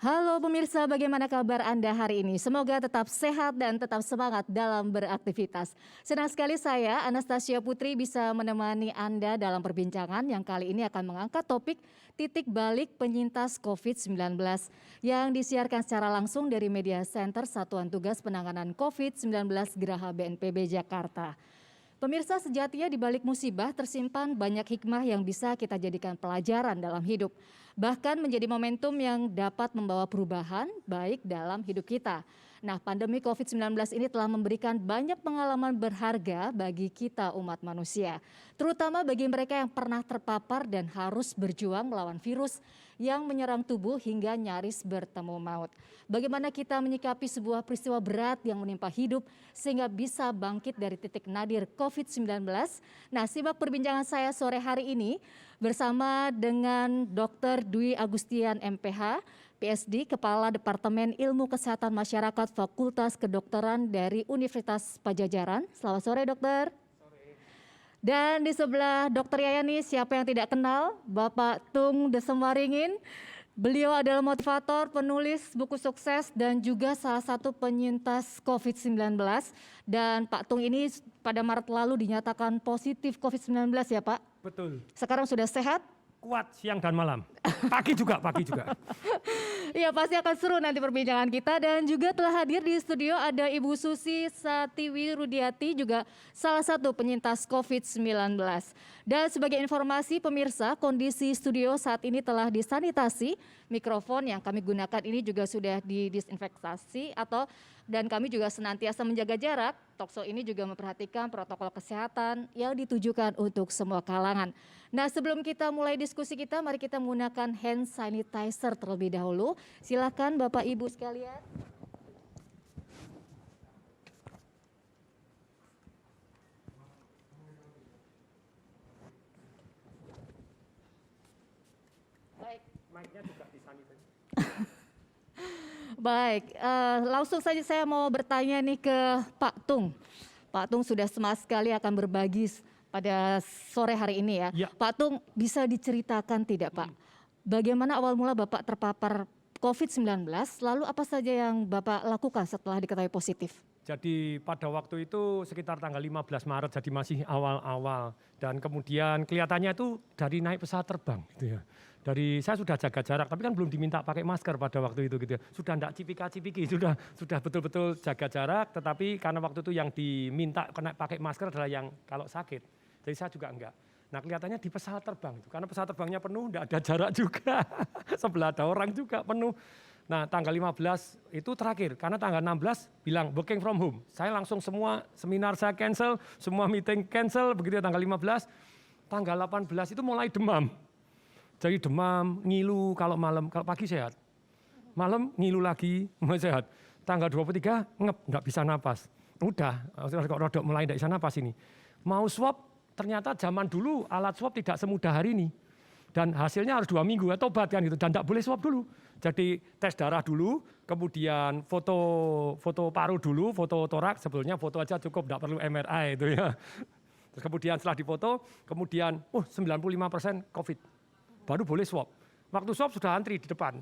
Halo pemirsa, bagaimana kabar Anda hari ini? Semoga tetap sehat dan tetap semangat dalam beraktivitas. Senang sekali saya, Anastasia Putri, bisa menemani Anda dalam perbincangan yang kali ini akan mengangkat topik titik balik penyintas COVID-19 yang disiarkan secara langsung dari Media Center Satuan Tugas Penanganan COVID-19 Geraha BNPB Jakarta. Pemirsa, sejatinya di balik musibah tersimpan banyak hikmah yang bisa kita jadikan pelajaran dalam hidup. Bahkan menjadi momentum yang dapat membawa perubahan baik dalam hidup kita. Nah, pandemi COVID-19 ini telah memberikan banyak pengalaman berharga bagi kita umat manusia. Terutama bagi mereka yang pernah terpapar dan harus berjuang melawan virus yang menyerang tubuh hingga nyaris bertemu maut. Bagaimana kita menyikapi sebuah peristiwa berat yang menimpa hidup sehingga bisa bangkit dari titik nadir COVID-19. Nah, simak perbincangan saya sore hari ini bersama dengan Dr. Dwi Agustian MPH, PSD, Kepala Departemen Ilmu Kesehatan Masyarakat Fakultas Kedokteran dari Universitas Padjadjaran. Selamat sore, dokter. Dan di sebelah Dr. Yayani, siapa yang tidak kenal, Bapak Tung Desemaringin. Beliau adalah motivator, penulis buku sukses dan juga salah satu penyintas COVID-19. Dan Pak Tung ini pada Maret lalu dinyatakan positif COVID-19 ya Pak? Betul. Sekarang sudah sehat? Kuat siang dan malam. Pagi juga. Iya, pasti akan seru nanti perbincangan kita. Dan juga telah hadir di studio ada Ibu Susi Satiwi Rudiati, juga salah satu penyintas COVID-19. Dan sebagai informasi pemirsa, kondisi studio saat ini telah disanitasi. Mikrofon yang kami gunakan ini juga sudah didisinfektasi dan kami juga senantiasa menjaga jarak. Talkshow ini juga memperhatikan protokol kesehatan yang ditujukan untuk semua kalangan. Nah, sebelum kita mulai diskusi kita, mari kita menggunakan hand sanitizer terlebih dahulu. Silakan Bapak Ibu sekalian. Baik. Mic-nya juga disanitizer. Baik, langsung saja saya mau bertanya nih ke Pak Tung. Pak Tung sudah semangat sekali akan berbagi pada sore hari ini ya. Ya. Pak Tung, bisa diceritakan tidak Pak, bagaimana awal mula Bapak terpapar COVID-19, lalu apa saja yang Bapak lakukan setelah diketahui positif? Jadi pada waktu itu sekitar tanggal 15 Maret, jadi masih awal-awal. Dan kemudian kelihatannya itu dari naik pesawat terbang gitu ya. Saya sudah jaga jarak, tapi kan belum diminta pakai masker pada waktu itu gitu ya. Sudah enggak cipika-cipiki, sudah betul-betul jaga jarak, tetapi karena waktu itu yang diminta kena pakai masker adalah yang kalau sakit. Jadi saya juga enggak. Nah, kelihatannya di pesawat terbang itu, karena pesawat terbangnya penuh, enggak ada jarak juga. Sebelah ada orang juga penuh. Nah, tanggal 15 itu terakhir, karena tanggal 16 bilang working from home. Saya langsung semua seminar saya cancel, semua meeting cancel, begitu ya tanggal 15. Tanggal 18 itu mulai demam. Jadi demam, ngilu kalau malam, kalau pagi sehat. Malam ngilu lagi, mulai sehat. Tanggal 23 ngep, enggak bisa napas. Udah, kok rodok mulai enggak bisa napas ini. Mau swab, ternyata zaman dulu alat swab tidak semudah hari ini. Dan hasilnya harus 2 minggu, ya tobat kan gitu, dan enggak boleh swab dulu. Jadi tes darah dulu, kemudian foto paru dulu, foto torak, sebetulnya foto aja cukup, enggak perlu MRI itu ya. Terus kemudian setelah difoto, kemudian 95% COVID, baru boleh swab. Waktu swab sudah antri di depan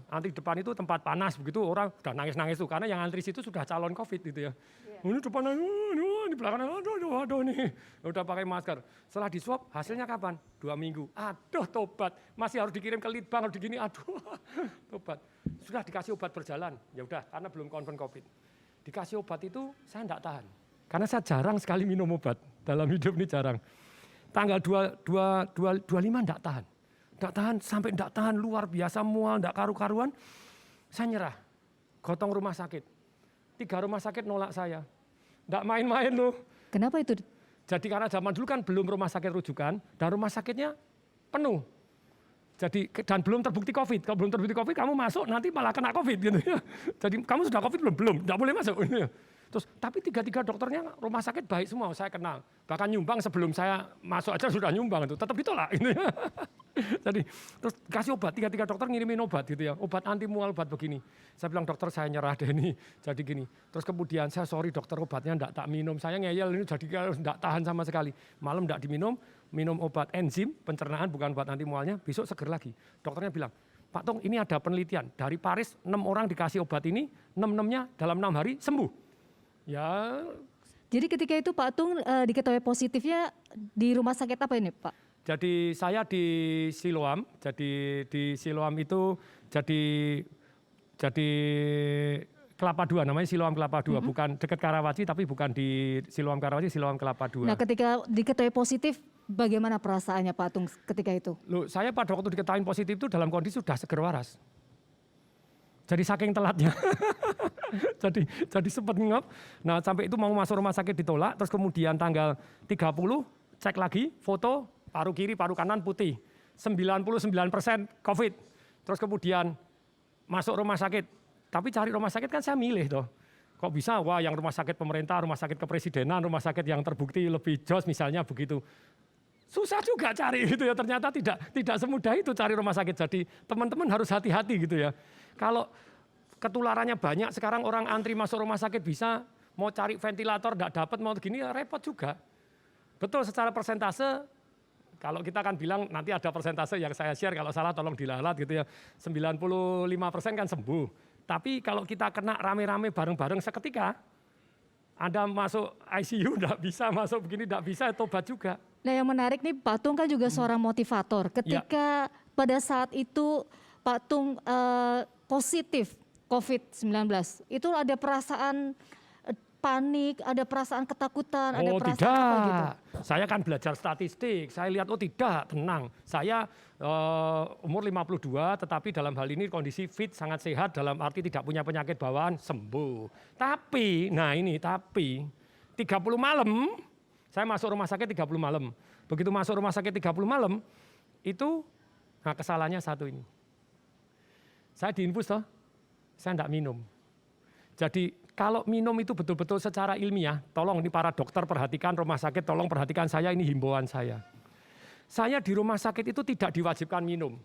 itu tempat panas begitu, orang sudah nangis-nangis tuh, karena yang antri situ sudah calon COVID gitu ya. Ini depan, di belakang, aduh nih, udah pakai masker. Setelah di swab, hasilnya kapan? 2 minggu. Aduh tobat, masih harus dikirim ke Litbang, harus begini, aduh tobat. Sudah dikasih obat berjalan, ya udah, karena belum confirm COVID. Dikasih obat itu saya enggak tahan, karena saya jarang sekali minum obat, dalam hidup ini jarang. Tanggal 25 enggak tahan. Enggak tahan, sampai enggak tahan, luar biasa mual, enggak karu-karuan. Saya nyerah, gotong rumah sakit. 3 rumah sakit nolak saya. Enggak main-main loh. Kenapa itu? Jadi karena zaman dulu kan belum rumah sakit rujukan, dan rumah sakitnya penuh. Jadi, dan belum terbukti COVID. Kalau belum terbukti COVID, kamu masuk nanti malah kena COVID gitu ya. Jadi kamu sudah COVID belum, enggak boleh masuk. Terus, tapi 3 dokternya rumah sakit baik semua, saya kenal. Bahkan nyumbang sebelum saya masuk aja sudah nyumbang itu, tetap ditolak. Gitu ya. Jadi terus kasih obat, 3 dokter ngirimin obat gitu ya, obat anti mual, obat begini. Saya bilang dokter saya nyerah deh ini, jadi gini. Terus kemudian saya sorry dokter obatnya enggak tak minum, saya ngeyel ini jadi enggak tahan sama sekali. Malam enggak diminum, minum obat enzim pencernaan bukan obat anti mualnya, besok seger lagi. Dokternya bilang Pak Tung ini ada penelitian, dari Paris 6 orang dikasih obat ini, 6-6-nya dalam 6 hari sembuh. Ya. Jadi ketika itu Pak Tung diketahui positifnya di rumah sakit apa ini Pak? Jadi saya di Siloam, jadi di Siloam itu jadi Kelapa Dua, namanya Siloam Kelapa Dua, bukan dekat Karawaci tapi bukan di Siloam Karawaci, Siloam Kelapa Dua. Nah ketika diketahui positif, bagaimana perasaannya Pak Tung ketika itu? Loh, saya pada waktu diketahui positif itu dalam kondisi sudah seger waras. Jadi saking telatnya, jadi sempat ngap. Nah sampai itu mau masuk rumah sakit ditolak, terus kemudian tanggal 30 cek lagi, foto paru kiri, paru kanan putih, 99% COVID. Terus kemudian masuk rumah sakit, tapi cari rumah sakit kan saya milih toh. Kok bisa, wah yang rumah sakit pemerintah, rumah sakit kepresidenan, rumah sakit yang terbukti lebih jos misalnya begitu. Susah juga cari gitu ya, ternyata tidak semudah itu cari rumah sakit. Jadi teman-teman harus hati-hati gitu ya. Kalau ketularannya banyak, sekarang orang antri masuk rumah sakit bisa, mau cari ventilator tidak dapat, mau gini ya repot juga. Betul secara persentase, kalau kita kan bilang nanti ada persentase yang saya share, kalau salah tolong dilalat gitu ya. 95% kan sembuh. Tapi kalau kita kena rame-rame bareng-bareng seketika, Anda masuk ICU tidak bisa, masuk begini tidak bisa, tobat juga. Nah yang menarik nih Pak Tung kan juga seorang motivator. Ketika pada saat itu Pak Tung positif COVID-19, itu ada perasaan panik, ada perasaan ketakutan, ada perasaan tidak. apa gitu? Saya kan belajar statistik, saya lihat tidak, tenang. Saya umur 52 tetapi dalam hal ini kondisi fit, sangat sehat dalam arti tidak punya penyakit bawaan, sembuh. Tapi, nah ini tapi 30 malam, saya masuk rumah sakit 30 malam. Begitu masuk rumah sakit 30 malam, itu nah kesalahannya satu ini. Saya diinfus toh, saya tidak minum. Jadi kalau minum itu betul-betul secara ilmiah, tolong ini para dokter perhatikan, rumah sakit tolong perhatikan saya, ini himbauan saya. Saya di rumah sakit itu tidak diwajibkan minum.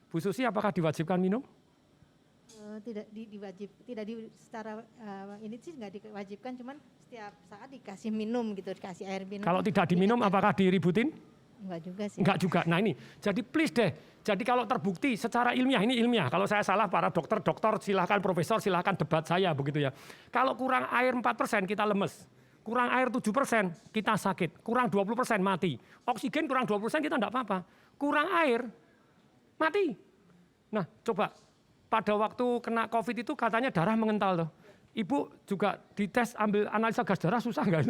Bu Susi apakah diwajibkan minum? Secara ini sih nggak diwajibkan, cuman setiap saat dikasih minum gitu, dikasih air minum. Kalau tidak diminum apakah diributin? Enggak juga sih. Enggak juga. Nah ini, jadi please deh. Jadi kalau terbukti secara ilmiah, ini ilmiah. Kalau saya salah para dokter silahkan, profesor silahkan debat saya begitu ya. Kalau kurang air 4% kita lemes. Kurang air 7% kita sakit. Kurang 20% mati. Oksigen kurang 20% kita enggak apa-apa. Kurang air, mati. Nah coba, pada waktu kena COVID itu katanya darah mengental tuh. Ibu juga dites ambil analisa gas darah susah enggak?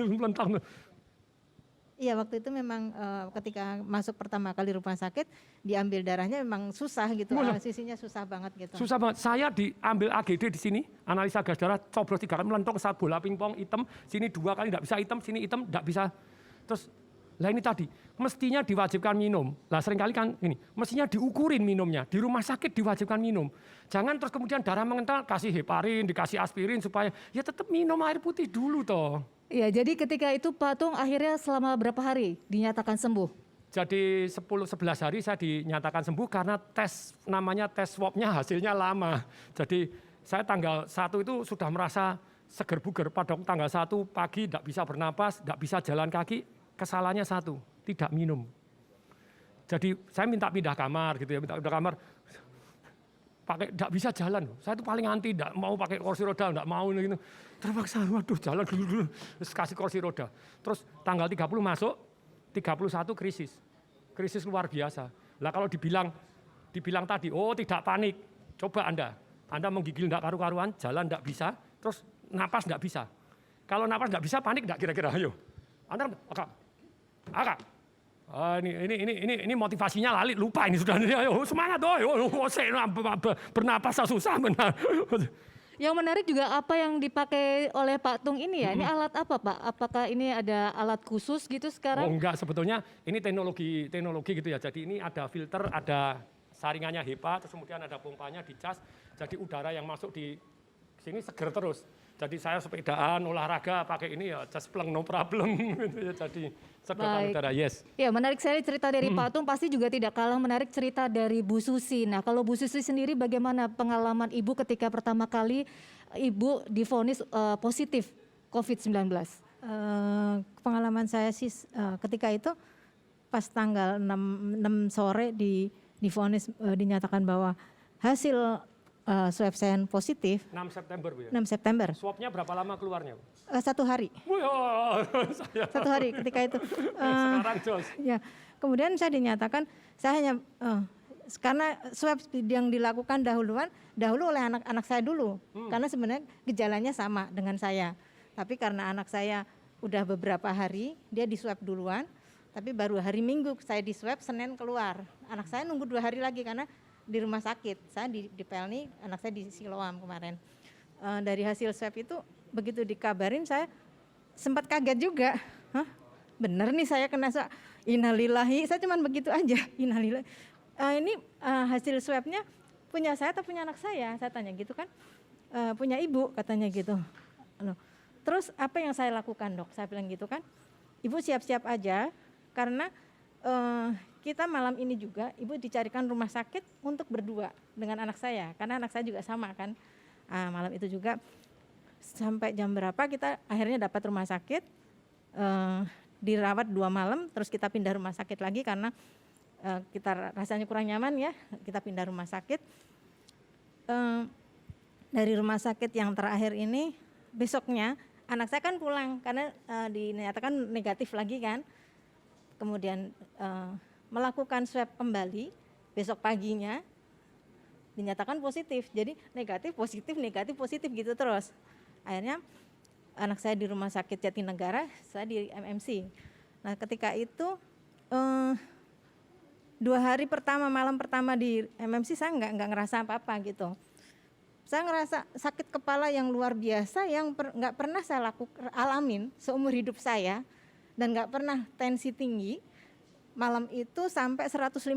Iya waktu itu memang ketika masuk pertama kali rumah sakit diambil darahnya memang susah gitu, analisisnya susah banget gitu. Susah banget. Saya diambil AGD di sini, analisa gas darah, coblos 3 kali melentong saat bola pingpong hitam, sini 2 kali tidak bisa hitam, sini hitam tidak bisa. Terus lah ini tadi mestinya diwajibkan minum. Lah seringkali kan ini, mestinya diukurin minumnya. Di rumah sakit diwajibkan minum. Jangan terus kemudian darah mengental kasih heparin, dikasih aspirin supaya ya tetap minum air putih dulu toh. Iya, jadi ketika itu Pak Tung akhirnya selama berapa hari dinyatakan sembuh? Jadi 10-11 hari saya dinyatakan sembuh karena tes namanya tes swabnya hasilnya lama. Jadi saya tanggal 1 itu sudah merasa seger buger. Pada tanggal 1 pagi tidak bisa bernapas, tidak bisa jalan kaki. Kesalahannya satu, tidak minum. Jadi saya minta pindah kamar gitu ya, minta pindah kamar. Tidak bisa jalan, saya itu paling anti, tidak mau pakai kursi roda, tidak mau gitu. Terpaksa, waduh jalan dulu, terus kasih kursi roda. Terus tanggal 30 masuk, 31 krisis luar biasa. Lah kalau dibilang tadi, oh tidak panik, coba Anda menggigil tidak karu-karuan, jalan tidak bisa, terus napas tidak bisa. Kalau napas tidak bisa, panik tidak kira-kira, ayo. Anda, Akak. Ini motivasinya lali, lupa ini sudah. Ayo semangat doi, bernapas susah benar. Yang menarik juga apa yang dipakai oleh Pak Tung ini ya, ini alat apa Pak? Apakah ini ada alat khusus gitu sekarang? Oh enggak, sebetulnya ini teknologi gitu ya. Jadi ini ada filter, ada saringannya HEPA, terus kemudian ada pompanya dicas. Jadi udara yang masuk di sini seger terus. Jadi saya sepedaan, olahraga pakai ini ya just pleng no problem gitu ya. Jadi sedotan udara, yes. Ya menarik sekali cerita dari Pak Tung, pasti juga tidak kalah menarik cerita dari Bu Susi. Nah kalau Bu Susi sendiri bagaimana pengalaman Ibu ketika pertama kali Ibu divonis positif COVID-19? Pengalaman saya sih ketika itu pas tanggal 6 sore divonis dinyatakan bahwa hasil swab saya positif 6 September Bu ya? 6 September, Swabnya berapa lama keluarnya Bu? 1 hari. Wah, 1 hari ketika itu. sekarang jos. Ya, kemudian saya dinyatakan saya hanya karena swab yang dilakukan dahulu oleh anak-anak saya dulu, karena sebenarnya gejalanya sama dengan saya. Tapi karena anak saya udah beberapa hari, dia di swab duluan, tapi baru hari Minggu saya di swab, Senin keluar. Anak saya nunggu 2 hari lagi karena di rumah sakit. Saya di Pelni, anak saya di Siloam kemarin. Dari hasil swab itu begitu dikabarin saya sempat kaget juga. Hah? Bener nih saya kena swab. Innalillahi, saya cuman begitu aja. Innalillahi. Ini hasil swabnya punya saya atau punya anak saya tanya gitu kan. Punya ibu katanya gitu. Loh. Terus apa yang saya lakukan dok? Saya bilang gitu kan. Ibu siap-siap aja karena kita malam ini juga ibu dicarikan rumah sakit untuk berdua dengan anak saya. Karena anak saya juga sama kan. Malam itu juga sampai jam berapa kita akhirnya dapat rumah sakit. Dirawat 2 malam terus kita pindah rumah sakit lagi karena kita rasanya kurang nyaman ya. Kita pindah rumah sakit. Dari rumah sakit yang terakhir ini besoknya anak saya kan pulang karena dinyatakan negatif lagi kan. Kemudian melakukan swab kembali besok paginya dinyatakan positif. Jadi negatif positif gitu terus. Akhirnya anak saya di rumah sakit Jatinegara, saya di MMC. Nah ketika itu 2 hari pertama, malam pertama di MMC saya nggak ngerasa apa-apa gitu. Saya ngerasa sakit kepala yang luar biasa yang nggak pernah saya alamin seumur hidup saya dan nggak pernah tensi tinggi. Malam itu sampai 156.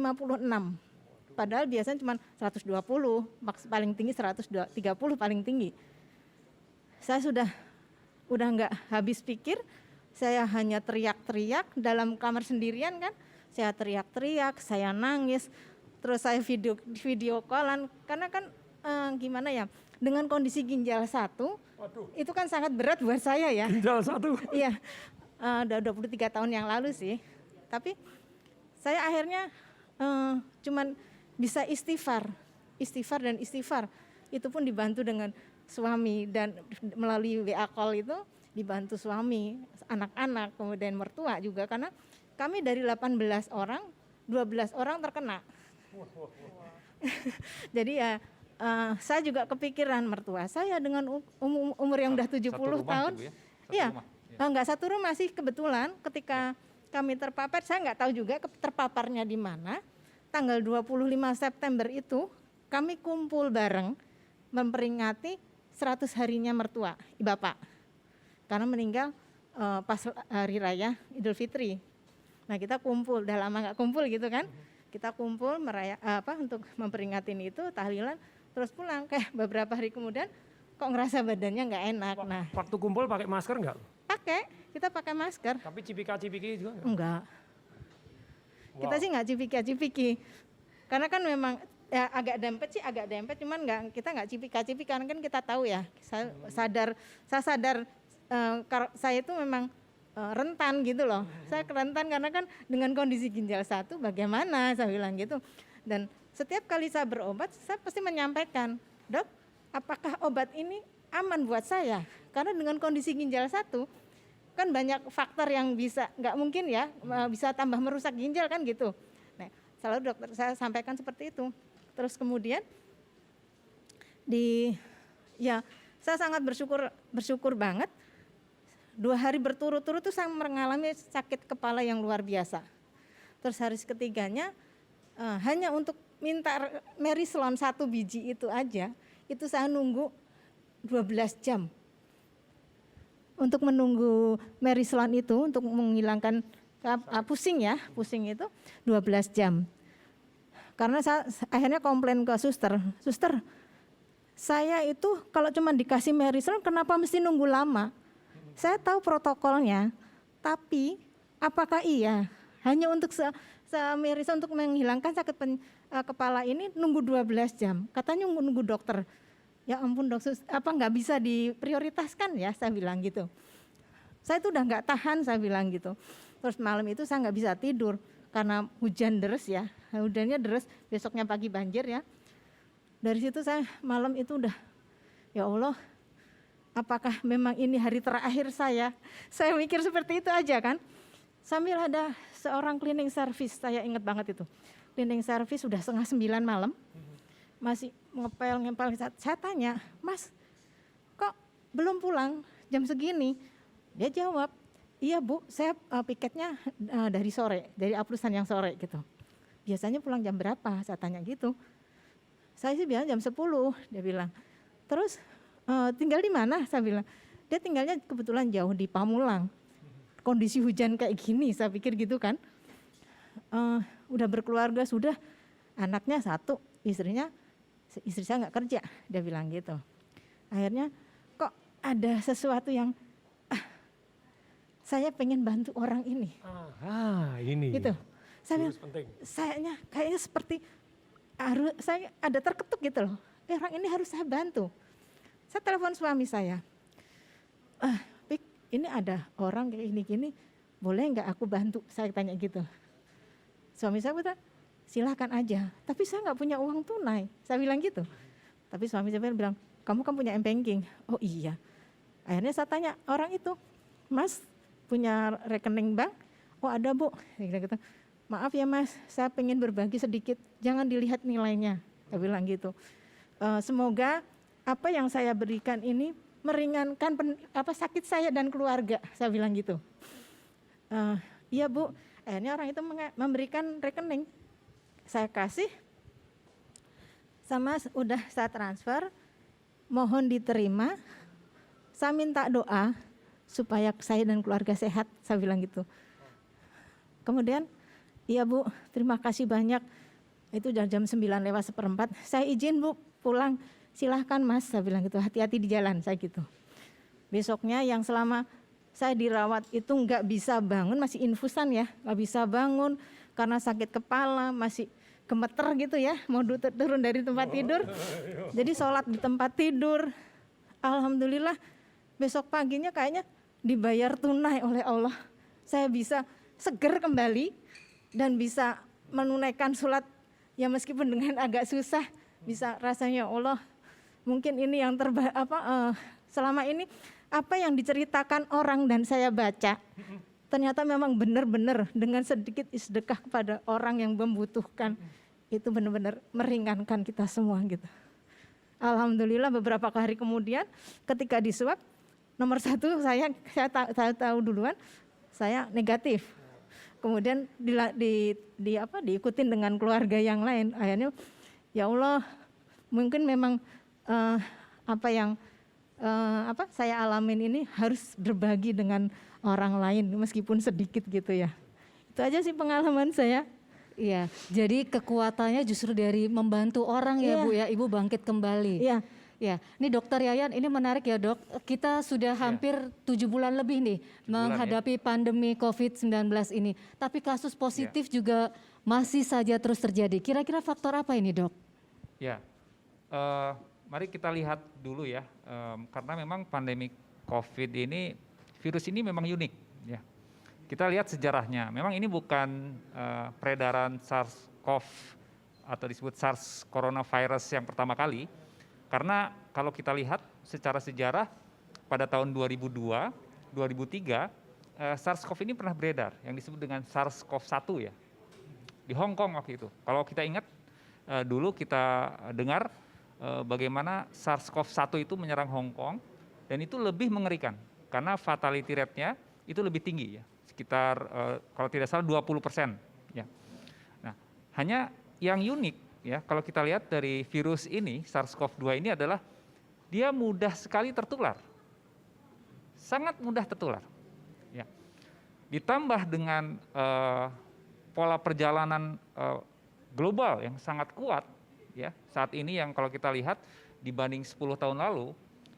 Padahal biasanya cuma 120, paling tinggi 130 paling tinggi. Saya udah nggak habis pikir, saya hanya teriak-teriak dalam kamar sendirian kan. Saya teriak-teriak, saya nangis, terus saya video callan karena kan gimana ya, dengan kondisi ginjal 1, itu kan sangat berat buat saya ya. Ginjal 1? Iya, udah 23 tahun yang lalu sih. Tapi saya akhirnya cuman bisa istighfar. Itu pun dibantu dengan suami dan melalui WA call itu dibantu suami, anak-anak, kemudian mertua juga karena kami dari 18 orang, 12 orang terkena. Jadi ya saya juga kepikiran mertua saya dengan umur yang udah 70 tahun. Iya, enggak satu rumah sih kebetulan ketika kami terpapar, saya nggak tahu juga terpaparnya di mana. Tanggal 25 September itu kami kumpul bareng memperingati 100 harinya mertua, bapak. Karena meninggal pas hari raya Idul Fitri. Nah kita kumpul, udah lama nggak kumpul gitu kan. Kita kumpul untuk memperingatin itu, tahlilan, terus pulang. Kayak beberapa hari kemudian kok ngerasa badannya nggak enak. Nah, waktu kumpul pakai masker nggak? Kita pakai masker. Tapi cipika-cipiki juga nggak? Enggak. Wow. Kita sih nggak cipika-cipiki. Karena kan memang ya agak dempet, cuman kita nggak cipika-cipiki karena kan kita tahu ya. Saya sadar saya itu memang rentan gitu loh. Saya rentan karena kan dengan kondisi ginjal 1 bagaimana saya bilang gitu. Dan setiap kali saya berobat saya pasti menyampaikan, "Dok, apakah obat ini aman buat saya?" Karena dengan kondisi ginjal 1 kan banyak faktor yang bisa nggak mungkin ya bisa tambah merusak ginjal kan gitu. Nah, selalu dokter saya sampaikan seperti itu. Terus kemudian saya sangat bersyukur banget 2 hari berturut-turut tuh saya mengalami sakit kepala yang luar biasa. Terus hari ketiganya hanya untuk minta Merislon 1 biji itu aja, itu saya nunggu 12 jam. Untuk menunggu Merislon itu untuk menghilangkan pusing itu 12 jam. Karena saya akhirnya komplain ke suster, saya itu kalau cuma dikasih Merislon kenapa mesti nunggu lama? Saya tahu protokolnya, tapi apakah iya hanya untuk Merislon untuk menghilangkan sakit kepala ini nunggu 12 jam? Katanya nunggu dokter. Ya ampun dok, nggak bisa diprioritaskan ya, saya bilang gitu. Saya itu udah nggak tahan, saya bilang gitu. Terus malam itu saya nggak bisa tidur karena hujan deras ya, hujannya deras, besoknya pagi banjir ya. Dari situ saya malam itu udah, ya Allah, apakah memang ini hari terakhir saya? Saya mikir seperti itu aja kan. Sambil ada seorang cleaning service, saya ingat banget itu. Cleaning service sudah 8:30 malam, masih ngepel. Saya tanya, Mas, kok belum pulang jam segini? Dia jawab, iya Bu, saya piketnya dari sore, dari Aplusan yang sore gitu. Biasanya pulang jam berapa? Saya tanya gitu. Saya sih bilang jam 10, dia bilang. Terus tinggal di mana? Saya bilang. Dia tinggalnya kebetulan jauh di Pamulang. Kondisi hujan kayak gini, saya pikir gitu kan. Udah berkeluarga, sudah anaknya 1, istri saya nggak kerja, dia bilang gitu. Akhirnya kok ada sesuatu yang saya pengen bantu orang ini. Ini. Gitu. Saya Virus penting. kayaknya seperti saya ada terketuk gitu loh. Orang ini harus saya bantu. Saya telepon suami saya. Pik, ini ada orang kayak gini-gini, boleh nggak aku bantu? Saya tanya gitu. Suami saya bilang, silahkan aja. Tapi saya nggak punya uang tunai. Saya bilang gitu. Tapi suami saya bilang, kamu kan punya m-banking. Oh iya. Akhirnya saya tanya orang itu, Mas punya rekening bank? Oh ada Bu. Saya bilang gitu. Maaf ya Mas, saya pengen berbagi sedikit. Jangan dilihat nilainya. Saya bilang gitu. Semoga apa yang saya berikan ini meringankan sakit saya dan keluarga. Saya bilang gitu. Iya Bu. Akhirnya orang itu memberikan rekening. Saya kasih, sama udah saya transfer, mohon diterima. Saya minta doa supaya saya dan keluarga sehat, saya bilang gitu. Kemudian, iya Bu, terima kasih banyak. Itu udah jam 9:04. Saya izin Bu pulang, silahkan Mas, saya bilang gitu, hati-hati di jalan, saya gitu. Besoknya yang selama saya dirawat itu nggak bisa bangun, masih infusan ya, nggak bisa bangun karena sakit kepala, masih gemeter gitu ya, mau turun dari tempat tidur. Jadi sholat di tempat tidur. Alhamdulillah besok paginya kayaknya dibayar tunai oleh Allah. Saya bisa seger kembali dan bisa menunaikan sholat ya meskipun dengan agak susah, bisa rasanya Allah. Mungkin ini yang selama ini apa yang diceritakan orang dan saya baca, ternyata memang benar-benar dengan sedikit sedekah kepada orang yang membutuhkan, itu benar-benar meringankan kita semua gitu. Alhamdulillah beberapa hari kemudian ketika diswab, nomor 1 saya tahu duluan, saya negatif. Kemudian diikutin dengan keluarga yang lain. Akhirnya ya Allah, mungkin memang apa yang saya alamin ini harus berbagi dengan orang lain meskipun sedikit gitu ya. Itu aja sih pengalaman saya. Iya, jadi kekuatannya justru dari membantu orang ya Bu ya, Ibu bangkit kembali. Iya. Ya, ini Dokter Yayan, ini menarik ya Dok. Kita sudah hampir 7 bulan lebih nih menghadapi pandemi COVID-19 ini. Tapi kasus positif juga masih saja terus terjadi. Kira-kira faktor apa ini Dok? Ya, mari kita lihat dulu ya, karena memang pandemi COVID ini, virus ini memang unik ya. Kita lihat sejarahnya, memang ini bukan peredaran SARS-CoV atau disebut SARS coronavirus yang pertama kali, karena kalau kita lihat secara sejarah pada tahun 2002, 2003, SARS-CoV ini pernah beredar yang disebut dengan SARS-CoV-1 ya, di Hong Kong waktu itu. Kalau kita ingat dulu kita dengar bagaimana SARS-CoV-1 itu menyerang Hong Kong dan itu lebih mengerikan karena fatality rate-nya itu lebih tinggi ya, sekitar kalau tidak salah 20% ya. Nah, hanya yang unik ya kalau kita lihat dari virus ini, SARS-CoV-2 ini adalah dia mudah sekali tertular. Sangat mudah tertular. Ya. Ditambah dengan pola perjalanan global yang sangat kuat ya. Saat ini yang kalau kita lihat dibanding 10 tahun lalu,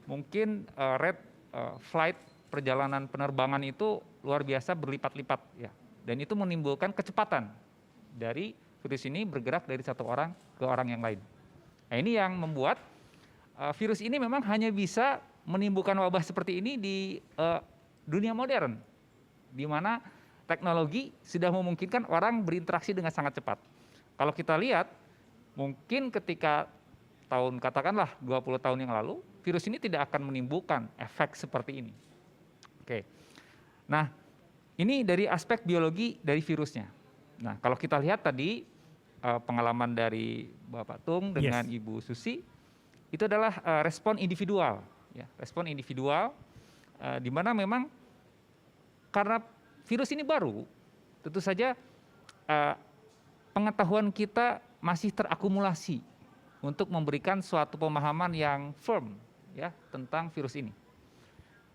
mungkin rate flight perjalanan penerbangan itu luar biasa berlipat-lipat ya. Dan itu menimbulkan kecepatan dari virus ini bergerak dari satu orang ke orang yang lain. Nah, ini yang membuat virus ini memang hanya bisa menimbulkan wabah seperti ini di dunia modern, di mana teknologi sudah memungkinkan orang berinteraksi dengan sangat cepat. Kalau kita lihat, mungkin ketika tahun, katakanlah 20 tahun yang lalu, virus ini tidak akan menimbulkan efek seperti ini. Oke. Nah, ini dari aspek biologi dari virusnya. Nah, kalau kita lihat tadi pengalaman dari Bapak Tung dengan Ibu Susi, itu adalah respon individual, ya, respon individual, di mana memang karena virus ini baru, tentu saja pengetahuan kita masih terakumulasi untuk memberikan suatu pemahaman yang firm, ya, tentang virus ini.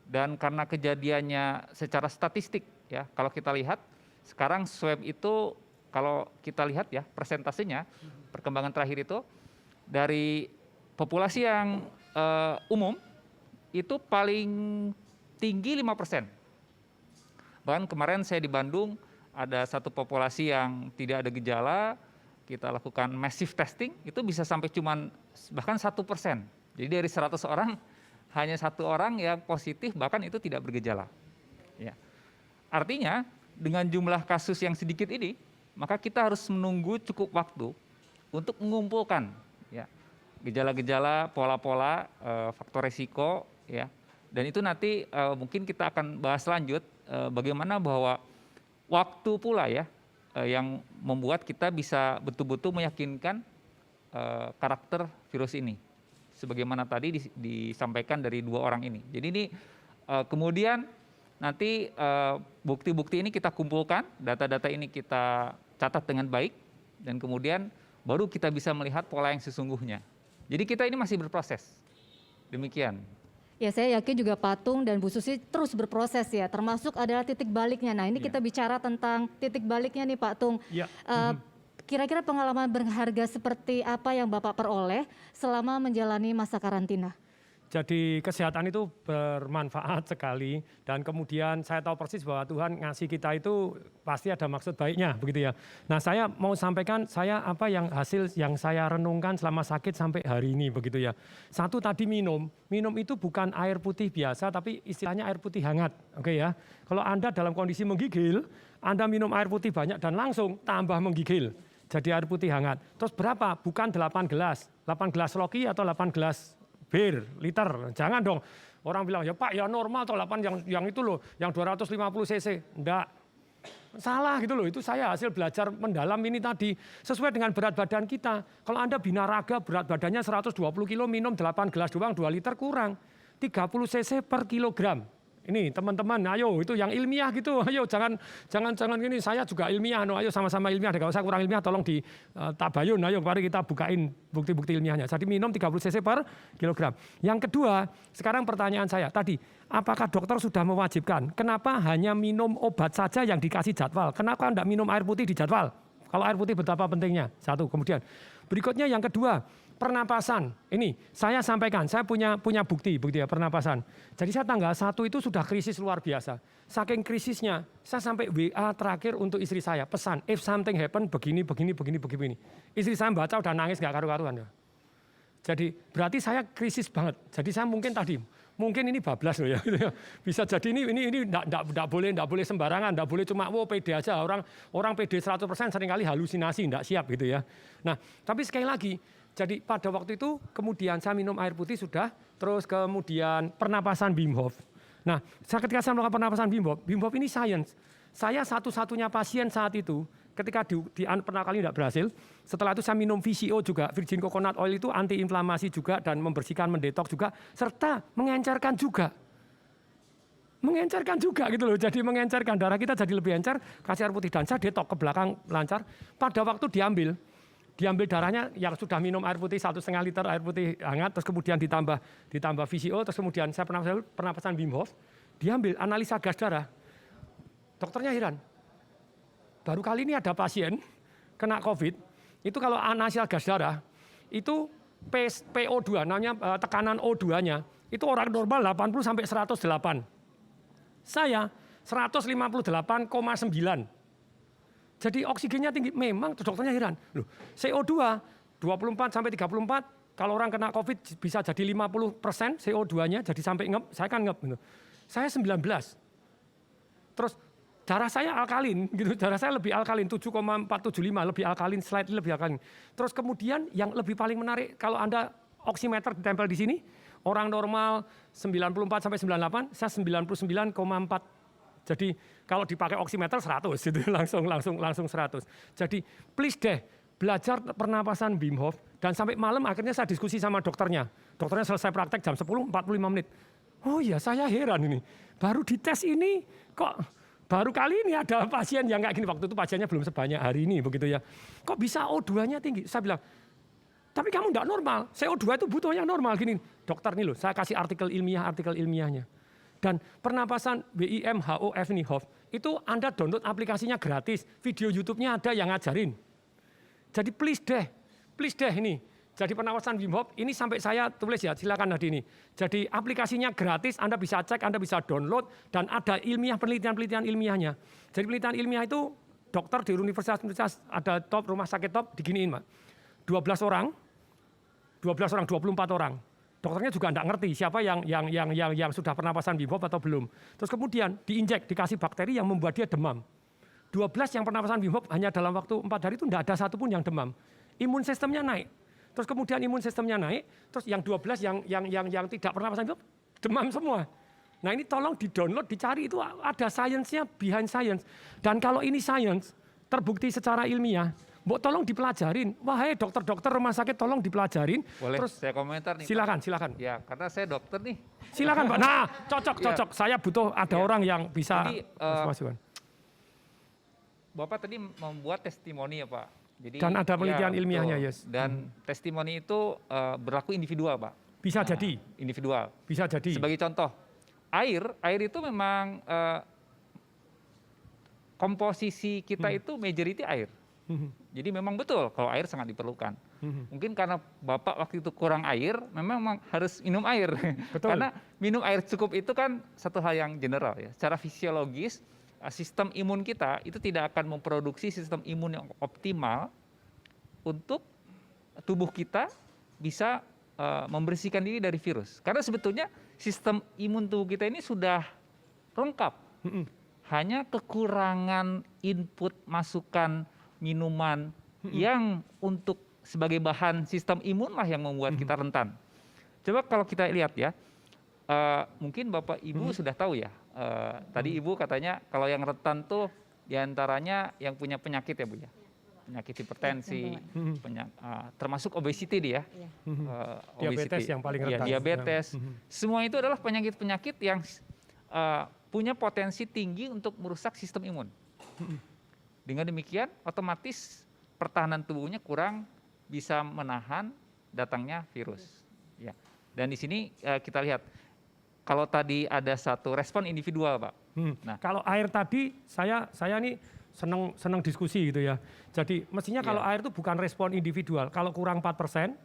Dan karena kejadiannya secara statistik, ya, kalau kita lihat sekarang swab itu, kalau kita lihat ya persentasenya, perkembangan terakhir itu dari populasi yang umum itu paling tinggi 5%. Bahkan kemarin saya di Bandung ada satu populasi yang tidak ada gejala, kita lakukan massive testing, itu bisa sampai cuman bahkan 1%. Jadi dari 100 orang hanya 1 orang yang positif, bahkan itu tidak bergejala. Ya. Artinya dengan jumlah kasus yang sedikit ini, maka kita harus menunggu cukup waktu untuk mengumpulkan, ya, gejala-gejala, pola-pola, faktor resiko, ya. Dan itu nanti mungkin kita akan bahas lanjut bagaimana bahwa waktu pula, ya, yang membuat kita bisa betul-betul meyakinkan karakter virus ini. Sebagaimana tadi disampaikan dari 2 orang ini. Jadi ini kemudian nanti bukti-bukti ini kita kumpulkan, data-data ini kita catat dengan baik, dan kemudian baru kita bisa melihat pola yang sesungguhnya. Jadi kita ini masih berproses. Demikian. Ya, saya yakin juga Pak Tung dan Bu Susi terus berproses ya, termasuk adalah titik baliknya. Nah, ini kita bicara tentang titik baliknya nih Pak Tung. Ya. Kira-kira pengalaman berharga seperti apa yang Bapak peroleh selama menjalani masa karantina? Jadi kesehatan itu bermanfaat sekali, dan kemudian saya tahu persis bahwa Tuhan ngasih kita itu pasti ada maksud baiknya, begitu ya. Nah, saya mau sampaikan apa yang hasil yang saya renungkan selama sakit sampai hari ini, begitu ya. Satu, tadi minum itu bukan air putih biasa, tapi istilahnya air putih hangat, oke ya. Kalau Anda dalam kondisi menggigil, Anda minum air putih banyak dan langsung tambah menggigil. Jadi air putih hangat. Terus berapa? Bukan 8 gelas, 8 gelas loki atau 8 gelas bir liter, jangan dong. Orang bilang, ya Pak, ya normal atau 8 yang itu loh, yang 250 cc. Enggak, salah gitu loh. Itu saya hasil belajar mendalam ini tadi, sesuai dengan berat badan kita. Kalau Anda binaraga berat badannya 120 kilo, minum 8 gelas doang, 2 liter kurang, 30 cc per kilogram. Ini teman-teman, ayo itu yang ilmiah gitu, ayo jangan gini, saya juga ilmiah, ayo sama-sama ilmiah, kalau saya kurang ilmiah tolong di tabayun, ayo mari kita bukain bukti-bukti ilmiahnya. Jadi minum 30 cc per kilogram. Yang kedua, sekarang pertanyaan saya tadi, apakah dokter sudah mewajibkan? Kenapa hanya minum obat saja yang dikasih jadwal? Kenapa enggak minum air putih di jadwal? Kalau air putih betapa pentingnya, satu. Kemudian berikutnya yang kedua, pernapasan. Ini saya sampaikan, saya punya bukti ya pernapasan. Jadi saya tanggal 1 itu sudah krisis luar biasa. Saking krisisnya, saya sampai WA terakhir untuk istri saya, pesan, if something happen begini. Istri saya baca udah nangis gak karu-karuan ya. Jadi berarti saya krisis banget. Jadi saya mungkin ini bablas loh ya. Bisa jadi ini enggak boleh sembarangan, enggak boleh cuma pede aja. Orang pede 100% seringkali halusinasi, enggak siap gitu ya. Nah, tapi sekali lagi, jadi pada waktu itu kemudian saya minum air putih sudah, terus kemudian pernapasan Wim Hof. Nah, ketika saya melakukan pernapasan Wim Hof ini sains. Saya satu-satunya pasien saat itu, ketika pernah kali tidak berhasil, setelah itu saya minum VCO juga, virgin coconut oil itu antiinflamasi juga dan membersihkan, mendetoks juga, serta mengencerkan juga. Mengencerkan juga gitu loh, jadi mengencerkan darah kita jadi lebih encer, kasih air putih dan saya detok ke belakang lancar. Pada waktu diambil darahnya yang sudah minum air putih 1,5 liter air putih hangat, terus kemudian ditambah VCO, terus kemudian saya pernapasan Wim Hof, diambil analisa gas darah. Dokternya heran, baru kali ini ada pasien kena COVID, itu kalau analisa gas darah, itu PO2, namanya tekanan O2-nya, itu orang normal 80 sampai 108. Saya 158,9. Jadi oksigennya tinggi, memang dokternya heran. Loh, CO2 24 sampai 34, kalau orang kena COVID bisa jadi 50% CO2-nya, jadi sampai ngep, saya kan ngep. Gitu. Saya 19. Terus darah saya alkalin, gitu. Darah saya lebih alkalin, 7,475, lebih alkalin, slightly lebih alkalin. Terus kemudian yang lebih paling menarik, kalau Anda oximeter ditempel di sini, orang normal 94 sampai 98, saya 99,4. Jadi kalau dipakai oximeter 100 gitu, langsung 100. Jadi please deh belajar pernapasan Wim Hof, dan sampai malam akhirnya saya diskusi sama dokternya. Dokternya selesai praktek jam 10:45 menit. Oh iya, saya heran ini. Baru dites ini kok baru kali ini ada pasien yang kayak gini. Waktu itu pasiennya belum sebanyak hari ini begitu ya. Kok bisa O2-nya tinggi? Saya bilang, tapi kamu enggak normal. CO2 itu butuhnya normal gini. Dokter nih loh, saya kasih artikel ilmiahnya. Dan pernapasan WIM HOF ini HOF, itu Anda download aplikasinya gratis. Video YouTube-nya ada yang ngajarin. Jadi please deh ini. Jadi pernapasan Wim Hof ini sampai saya tulis ya, silakan Hadi ini. Jadi aplikasinya gratis, Anda bisa cek, Anda bisa download, dan ada penelitian ilmiahnya. Jadi penelitian ilmiah itu dokter di universitas ada top, rumah sakit top, diginiin Mbak. 12 orang, 24 orang. Dokternya juga enggak ngerti siapa yang sudah pernapasan Wim Hof atau belum. Terus kemudian diinjek, dikasih bakteri yang membuat dia demam. 12 yang pernapasan Wim Hof hanya dalam waktu 4 hari itu enggak ada satupun yang demam. Imun sistemnya naik. Terus kemudian imun sistemnya naik, terus yang 12 yang tidak pernapasan Wim Hof demam semua. Nah ini tolong di-download, dicari, itu ada science-nya, behind science. Dan kalau ini science, terbukti secara ilmiah, tolong dipelajarin. Wahai dokter-dokter rumah sakit, tolong dipelajarin. Boleh Terus saya komentar nih. silakan. Ya, karena saya dokter nih. Silakan Pak. Nah, cocok. Saya butuh ada orang yang bisa. Jadi, masukan. Bapak tadi membuat testimoni ya Pak. Jadi, Dan ada penelitian ilmiahnya, betul. yes. Dan testimoni itu berlaku individual Pak. Bisa jadi. Individual. Bisa jadi. Sebagai contoh, air itu memang komposisi kita itu majority air. Jadi memang betul kalau air sangat diperlukan. Mungkin karena Bapak waktu itu kurang air, memang harus minum air. Betul. Karena minum air cukup itu kan satu hal yang general ya. Secara fisiologis, sistem imun kita itu tidak akan memproduksi sistem imun yang optimal untuk tubuh kita bisa membersihkan diri dari virus. Karena sebetulnya sistem imun tubuh kita ini sudah lengkap. Hanya kekurangan input masukan minuman yang untuk sebagai bahan sistem imun lah yang membuat kita rentan. Coba kalau kita lihat ya, mungkin Bapak Ibu sudah tahu ya, tadi Ibu katanya kalau yang rentan tuh diantaranya yang punya penyakit ya Bu ya, penyakit hipertensi, termasuk obesity dia, Diabetes yang paling rentan. diabetes, semua itu adalah penyakit-penyakit yang punya potensi tinggi untuk merusak sistem imun. Dengan demikian otomatis pertahanan tubuhnya kurang bisa menahan datangnya virus. Ya. Dan di sini kita lihat kalau tadi ada satu respon individual, Pak. Nah, kalau air tadi saya nih senang diskusi gitu ya. Jadi mestinya kalau air itu bukan respon individual. Kalau kurang 4%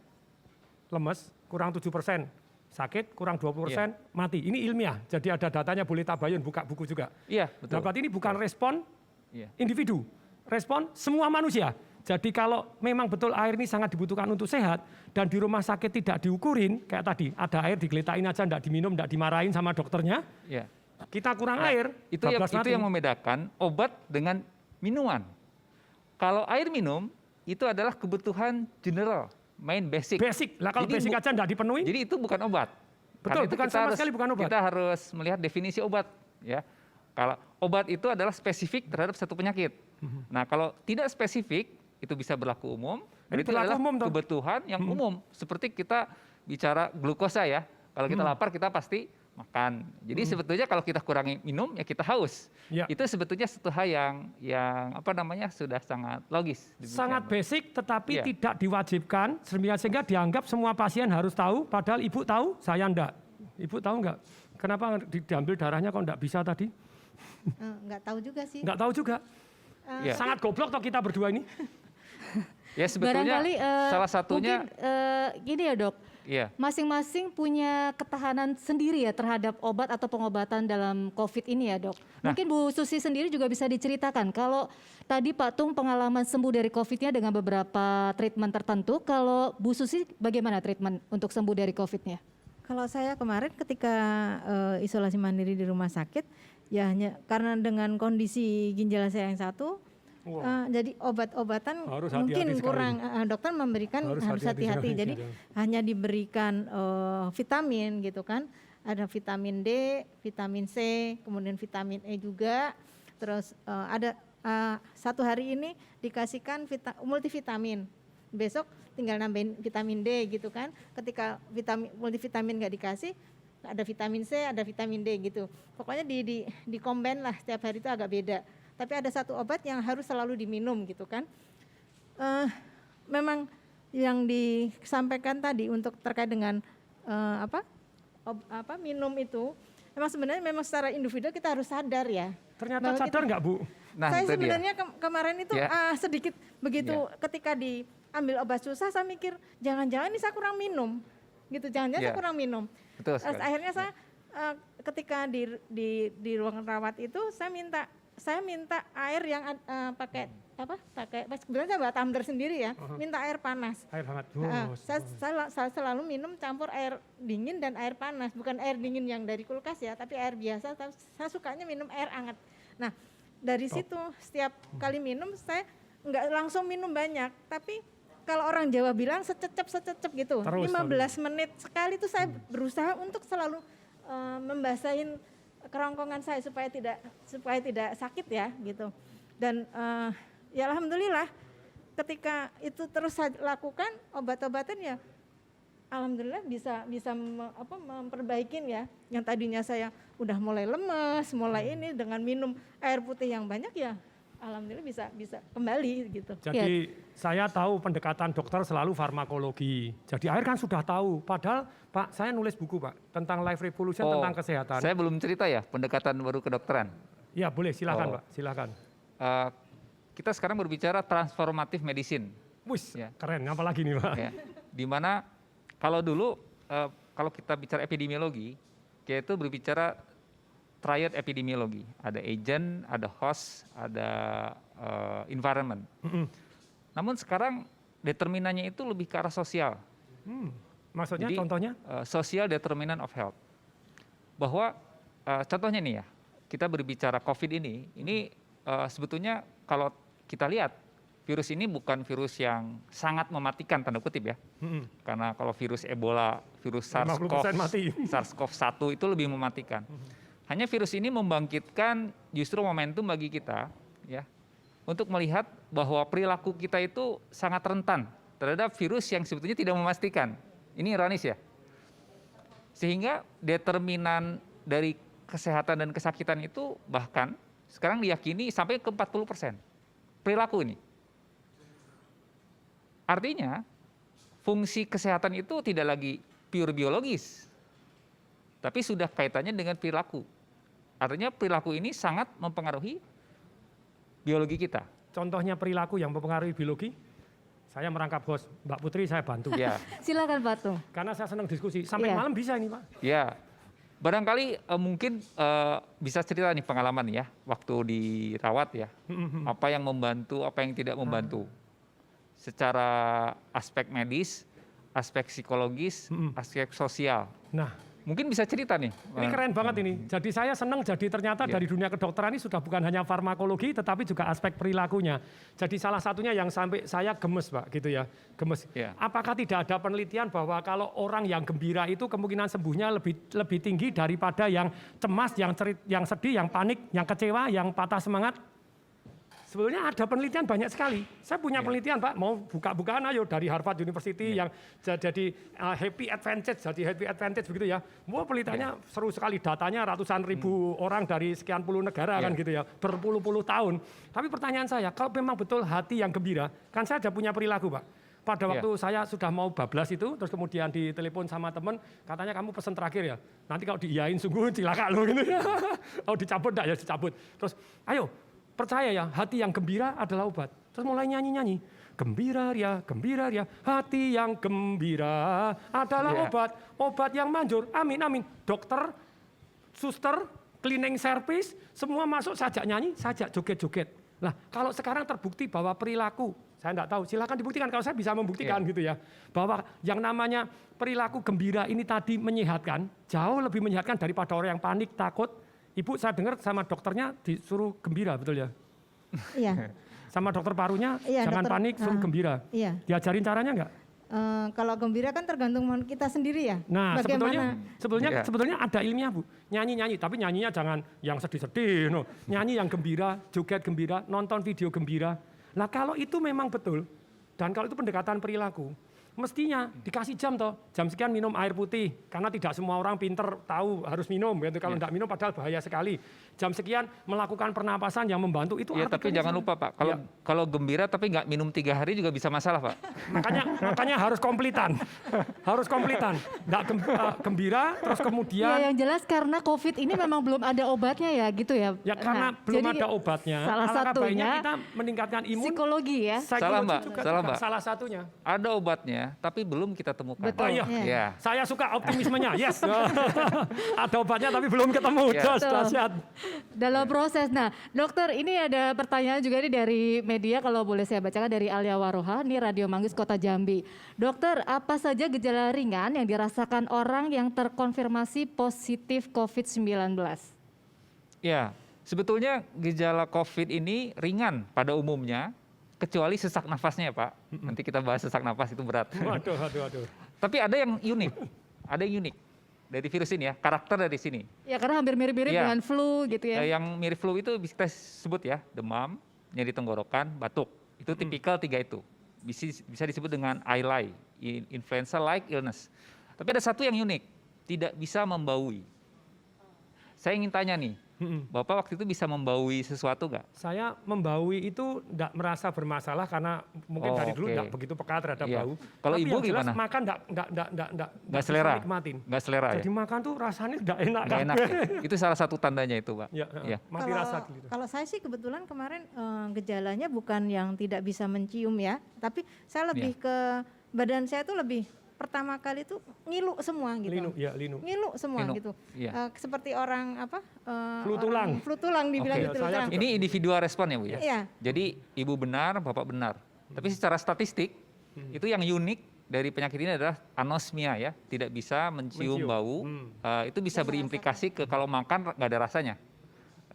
lemes, kurang 7% sakit, kurang 20% mati. Ini ilmiah. Jadi ada datanya, boleh tabayun, buka buku juga. Iya, betul. Nah, berarti ini bukan respon individu, respon semua manusia. Jadi kalau memang betul air ini sangat dibutuhkan untuk sehat dan di rumah sakit tidak diukurin, kayak tadi ada air digeletain aja, enggak diminum, enggak dimarahin sama dokternya, kita kurang air. Itu yang membedakan obat dengan minuman. Kalau air minum itu adalah kebutuhan general, main basic. Basic, lah kalau basic aja enggak dipenuhi. Jadi itu bukan obat. Betul, bukan sama sekali bukan obat. Kita harus melihat definisi obat, ya. Kalau obat itu adalah spesifik terhadap satu penyakit. Nah, kalau tidak spesifik itu bisa berlaku umum. Ini itu berlaku adalah umum, kebutuhan yang umum. Seperti kita bicara glukosa ya. Kalau kita lapar kita pasti makan. Jadi sebetulnya kalau kita kurangi minum ya kita haus. Itu sebetulnya satu hal yang sudah sangat logis. Sangat basic tetapi tidak diwajibkan sehingga dianggap semua pasien harus tahu. Padahal ibu tahu, saya enggak. Ibu tahu enggak? Kenapa diambil darahnya kok enggak bisa tadi? Enggak tahu juga sih. Enggak tahu juga. Sangat goblok toh kita berdua ini. Ya sebetulnya barangkali, salah satunya mungkin gini ya Dok, masing-masing punya ketahanan sendiri ya terhadap obat atau pengobatan dalam COVID ini ya Dok. Mungkin Bu Susi sendiri juga bisa diceritakan kalau tadi Pak Tung pengalaman sembuh dari COVID-nya dengan beberapa treatment tertentu, kalau Bu Susi bagaimana treatment untuk sembuh dari COVID-nya? Kalau saya kemarin ketika isolasi mandiri di rumah sakit, ya hanya karena dengan kondisi ginjal saya yang satu, Wah. Jadi obat-obatan Harus mungkin hati-hati kurang, dokter memberikan Harus harus hati-hati hati-hati. sekali, Jadi hanya diberikan vitamin gitu kan. Ada vitamin D, vitamin C, kemudian vitamin E juga. Terus ada satu hari ini dikasihkan multivitamin. Besok tinggal nambahin vitamin D gitu kan. Ketika multivitamin nggak dikasih, ada vitamin C, ada vitamin D gitu. Pokoknya di combine lah, setiap hari itu agak beda. Tapi ada satu obat yang harus selalu diminum gitu kan. Memang yang disampaikan tadi untuk terkait dengan minum itu, memang sebenarnya memang secara individu kita harus sadar ya. Ternyata Bahwa sadar nggak Bu? Nah, saya itu dia. sebenarnya kemarin itu Ya. sedikit begitu ketika diambil obat susah, saya mikir jangan-jangan ini saya kurang minum, gitu. Jangan-jangan saya Ya. kurang minum. Betul sekali. Akhirnya saya ketika di ruang rawat itu saya minta air yang pakai sebenarnya bawa tumbler sendiri ya, minta air panas. Air hangat. Saya selalu minum campur air dingin dan air panas, bukan air dingin yang dari kulkas ya, tapi air biasa. Saya sukanya minum air hangat. Nah, dari situ setiap kali minum saya nggak langsung minum banyak, tapi kalau orang Jawa bilang sececep gitu, Terus, 15 menit sekali itu saya berusaha untuk selalu membasahin kerongkongan saya supaya tidak sakit ya gitu. Dan ya alhamdulillah ketika itu terus saya lakukan obat-obatan ya alhamdulillah bisa memperbaikin ya. Yang tadinya saya udah mulai lemas, mulai ini dengan minum air putih yang banyak ya alhamdulillah bisa kembali gitu. Jadi saya tahu pendekatan dokter selalu farmakologi. Jadi akhir kan sudah tahu. Padahal Pak, saya nulis buku Pak tentang Life Revolution tentang kesehatan. Saya belum cerita ya pendekatan baru kedokteran. Ya boleh, silakan Pak, silakan. Kita sekarang berbicara transformative medicine. Wis, Ya. keren. Apalagi nih Pak? Ya. Dimana kalau dulu kalau kita bicara epidemiologi, yaitu berbicara triad epidemiologi. Ada agent, ada host, ada environment. Namun sekarang determinannya itu lebih ke arah sosial. Maksudnya Jadi, contohnya? Social determinant of health. Bahwa contohnya nih ya, kita berbicara COVID ini sebetulnya kalau kita lihat virus ini bukan virus yang sangat mematikan tanda kutip ya. Karena kalau virus Ebola, virus 50% mati. SARS-CoV-1 itu lebih mematikan. Hanya virus ini membangkitkan justru momentum bagi kita ya untuk melihat bahwa perilaku kita itu sangat rentan terhadap virus yang sebetulnya tidak memastikan. Ini ironis ya. Sehingga determinan dari kesehatan dan kesakitan itu bahkan sekarang diyakini sampai ke 40%. Perilaku ini. Artinya fungsi kesehatan itu tidak lagi pure biologis. Tapi sudah kaitannya dengan perilaku. Artinya perilaku ini sangat mempengaruhi biologi kita. Contohnya perilaku yang mempengaruhi biologi, saya merangkap host, Mbak Putri saya bantu. Ya. Silakan Pak Tung. Karena saya senang diskusi, sampai Iya. malam bisa ini Pak. Ya, barangkali mungkin bisa cerita nih pengalaman ya, waktu dirawat ya, apa yang membantu, apa yang tidak membantu. Secara aspek medis, aspek psikologis, aspek sosial. Nah, Mungkin bisa cerita nih. ini keren banget ini. Jadi saya senang jadi ternyata Iya. dari dunia kedokteran ini sudah bukan hanya farmakologi tetapi juga aspek perilakunya. Jadi salah satunya yang sampai saya gemes Pak gitu ya. Gemes. Iya. Apakah tidak ada penelitian bahwa kalau orang yang gembira itu kemungkinan sembuhnya lebih tinggi daripada yang cemas, yang sedih, yang panik, yang kecewa, yang patah semangat? Sebetulnya ada penelitian banyak sekali. Saya punya penelitian Pak, mau buka-bukaan ayo dari Harvard University yang jadi happy advantage begitu ya. Wah penelitiannya seru sekali, datanya ratusan ribu orang dari sekian puluh negara kan gitu ya, berpuluh-puluh tahun. Tapi pertanyaan saya, kalau memang betul hati yang gembira, kan saya ada punya perilaku Pak. Pada waktu saya sudah mau bablas itu, terus kemudian ditelepon sama teman, katanya kamu pesen terakhir ya, nanti kalau diiyain sungguh cilaka loh gitu ya. Oh dicabut enggak ya, dicabut. Terus ayo, percaya ya, hati yang gembira adalah obat. Terus mulai nyanyi-nyanyi. Gembira ria, hati yang gembira adalah obat. Obat yang manjur, amin, amin. Dokter, suster, cleaning service, semua masuk sajak nyanyi, sajak joget-joget. Nah, kalau sekarang terbukti bahwa perilaku, saya enggak tahu, silakan dibuktikan kalau saya bisa membuktikan gitu ya. Bahwa yang namanya perilaku gembira ini tadi menyehatkan, jauh lebih menyehatkan daripada orang yang panik, takut. Ibu saya dengar sama dokternya disuruh gembira, betul ya? Iya. sama dokter parunya Iya, jangan dokter, panik, suruh gembira. Iya. Diajarin caranya nggak? Kalau gembira kan tergantung kita sendiri ya. Nah, Bagaimana? Iya. sebetulnya ada ilmiah, Bu. Nyanyi, tapi nyanyinya jangan yang sedih-sedih, no. Nyanyi yang gembira, joget gembira, nonton video gembira. Nah, kalau itu memang betul dan kalau itu pendekatan perilaku, mestinya dikasih jam toh. Jam sekian minum air putih karena tidak semua orang pinter tahu harus minum gitu. Kalau tidak minum padahal bahaya sekali. Jam sekian melakukan pernapasan yang membantu itu Iya, tapi artikelnya jangan semua. lupa Pak, kalau gembira tapi nggak minum 3 hari juga bisa masalah Pak. Makanya harus komplitan. Harus komplitan. Nggak gembira terus kemudian Ya, yang jelas karena COVID ini memang belum ada obatnya ya gitu ya. ya karena Nah, belum jadi ada obatnya. salah Alangkah baiknya satunya kita meningkatkan imun. psikologi ya. Psikologi Salah, Mbak. juga Salah, Mbak. salah satunya. Ada obatnya, tapi belum kita temukan. Betul. Oh iya. Iya. Ya. Saya suka optimismenya. Yes. Ada obatnya tapi belum ketemu. Ya. Jos, Betul. dahsyat. Dalam proses. Nah, dokter, ini ada pertanyaan juga nih dari media, kalau boleh saya bacakan, dari Alia Waroha, nih Radio Manggis Kota Jambi. Dokter, apa saja gejala ringan yang dirasakan orang yang terkonfirmasi positif COVID-19? Ya, sebetulnya gejala COVID ini ringan pada umumnya, kecuali sesak nafasnya Pak. Nanti kita bahas sesak nafas itu berat. Waduh. Tapi ada yang unik dari virus ini ya, karakter dari sini. Ya karena hampir mirip-mirip Iya. dengan flu gitu ya. Yang mirip flu itu bisa kita sebut ya, demam, nyeri tenggorokan, batuk. Itu tipikal 3 itu. Bisa disebut dengan ILI, influenza-like illness. Tapi ada satu yang unik, tidak bisa membaui. Saya ingin tanya nih, Bapak waktu itu bisa membaui sesuatu nggak? Saya membaui itu tidak merasa bermasalah karena mungkin Oh, dari dulu oke. tidak begitu peka terhadap Iya. bau. Kalau Tapi ibu yang jelas gimana? makan tidak Nggak selera? nikmatin. Nggak selera ya? Jadi makan tuh rasanya tidak enak. Nggak enak ya? Itu salah satu tandanya itu Pak. Ya, Iya. mati rasa gitu. Kalau saya sih kebetulan kemarin gejalanya bukan yang tidak bisa mencium ya, tapi saya lebih ke badan saya tuh lebih pertama kali tuh ngilu semua gitu. Linu. Ngilu semua Linu, gitu. iya. Seperti orang apa? Flu tulang. Flu tulang dibilang Oke. gitu. Saya terang. juga. Ini individual respon ya Bu ya? Iya. Jadi ibu benar, bapak benar. Tapi secara statistik, itu yang unik dari penyakit ini adalah anosmia ya. Tidak bisa mencium Mencium. bau. Itu bisa berimplikasi ke kalau makan nggak ada rasanya.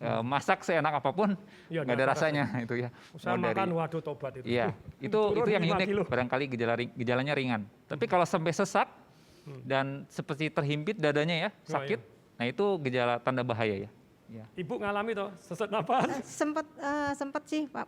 Masak seenak apapun Iya, nggak ada rasanya itu ya. Saya Mau makan waduh tobat itu. Iya, itu Turun yang 5 unik. kilo. Barangkali gejalanya ringan. Tapi kalau sampai sesak dan seperti terhimpit dadanya ya, sakit. Nah itu gejala tanda bahaya ya. Ya. Ibu ngalami toh sesak napas. Sempat sih Pak,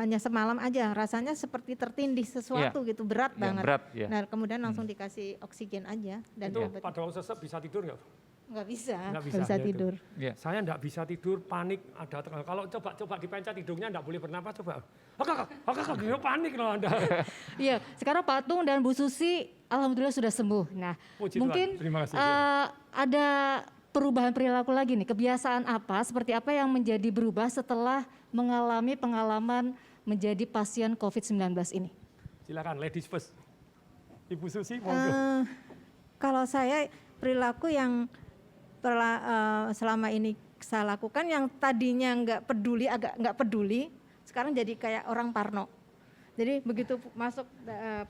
hanya semalam aja rasanya seperti tertindih sesuatu gitu berat Ya, banget. berat ya. Nah kemudian langsung dikasih oksigen aja dan Itu obat. pada waktu sesak bisa tidur nggak? nggak bisa, Nggak nggak bisa, bisa ya itu. tidur. Ya. Saya enggak bisa tidur, panik, ada kalau coba dipencet hidungnya enggak boleh bernapas coba. Kakak, panik loh Anda. Iya, sekarang Pak Tung dan Bu Susi alhamdulillah sudah sembuh. Nah, Puji mungkin Tuhan, terima kasih. ada perubahan perilaku lagi nih. Kebiasaan apa, seperti apa yang menjadi berubah setelah mengalami pengalaman menjadi pasien COVID-19 ini? Silakan ladies first. Ibu Susi monggo. Kalau saya perilaku yang selama ini saya lakukan yang tadinya agak nggak peduli, sekarang jadi kayak orang parno. Jadi begitu masuk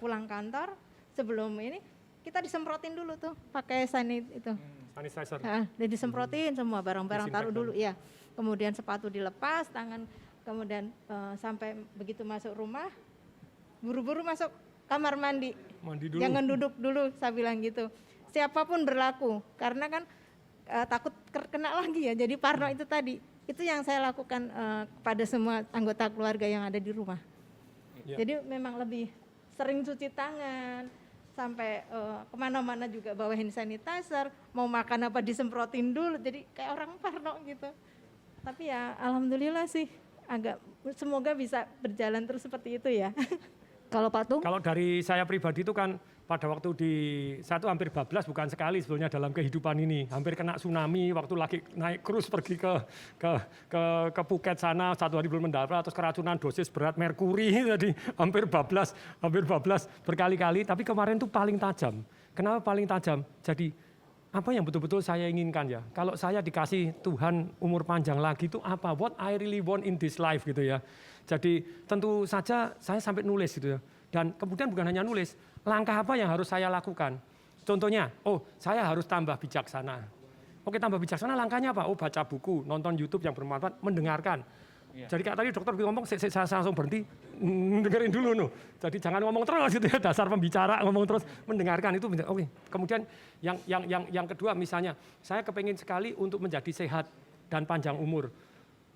pulang kantor, sebelum ini kita disemprotin dulu tuh pakai Sanitizer. udah disemprotin semua barang-barang taruh dulu ya. Kemudian sepatu dilepas, tangan kemudian sampai begitu masuk rumah, buru-buru masuk kamar mandi. Mandi dulu. Jangan duduk dulu, saya bilang gitu. Siapapun berlaku, karena kan takut kena lagi ya. Jadi parno itu tadi, itu yang saya lakukan kepada semua anggota keluarga yang ada di rumah. Ya. Jadi memang lebih sering cuci tangan, sampai kemana-mana juga bawa hand sanitizer, mau makan apa disemprotin dulu, jadi kayak orang parno gitu. Tapi ya alhamdulillah sih, semoga bisa berjalan terus seperti itu ya. Kalau Pak Tung? Kalau dari saya pribadi itu kan pada waktu saya tuh hampir bablas bukan sekali sebetulnya dalam kehidupan ini. Hampir kena tsunami waktu lagi naik cruise pergi ke Phuket sana, 1 hari belum mendapat, terus keracunan dosis berat merkuri, jadi hampir bablas berkali-kali. Tapi kemarin tuh paling tajam. Kenapa paling tajam? Jadi apa yang betul-betul saya inginkan ya? Kalau saya dikasih Tuhan umur panjang lagi itu apa? What I really want in this life gitu ya. Jadi tentu saja saya sampai nulis gitu ya. Dan kemudian bukan hanya nulis, langkah apa yang harus saya lakukan. Contohnya, saya harus tambah bijaksana. Oke, tambah bijaksana langkahnya apa? Baca buku, nonton YouTube yang bermanfaat, mendengarkan. Iya. Jadi kayak tadi dokter ngomong, saya langsung berhenti, dengerin dulu no. Jadi jangan ngomong terus gitu ya, dasar pembicara ngomong terus, mendengarkan itu. Oke. Kemudian yang kedua misalnya, saya kepengen sekali untuk menjadi sehat dan panjang umur.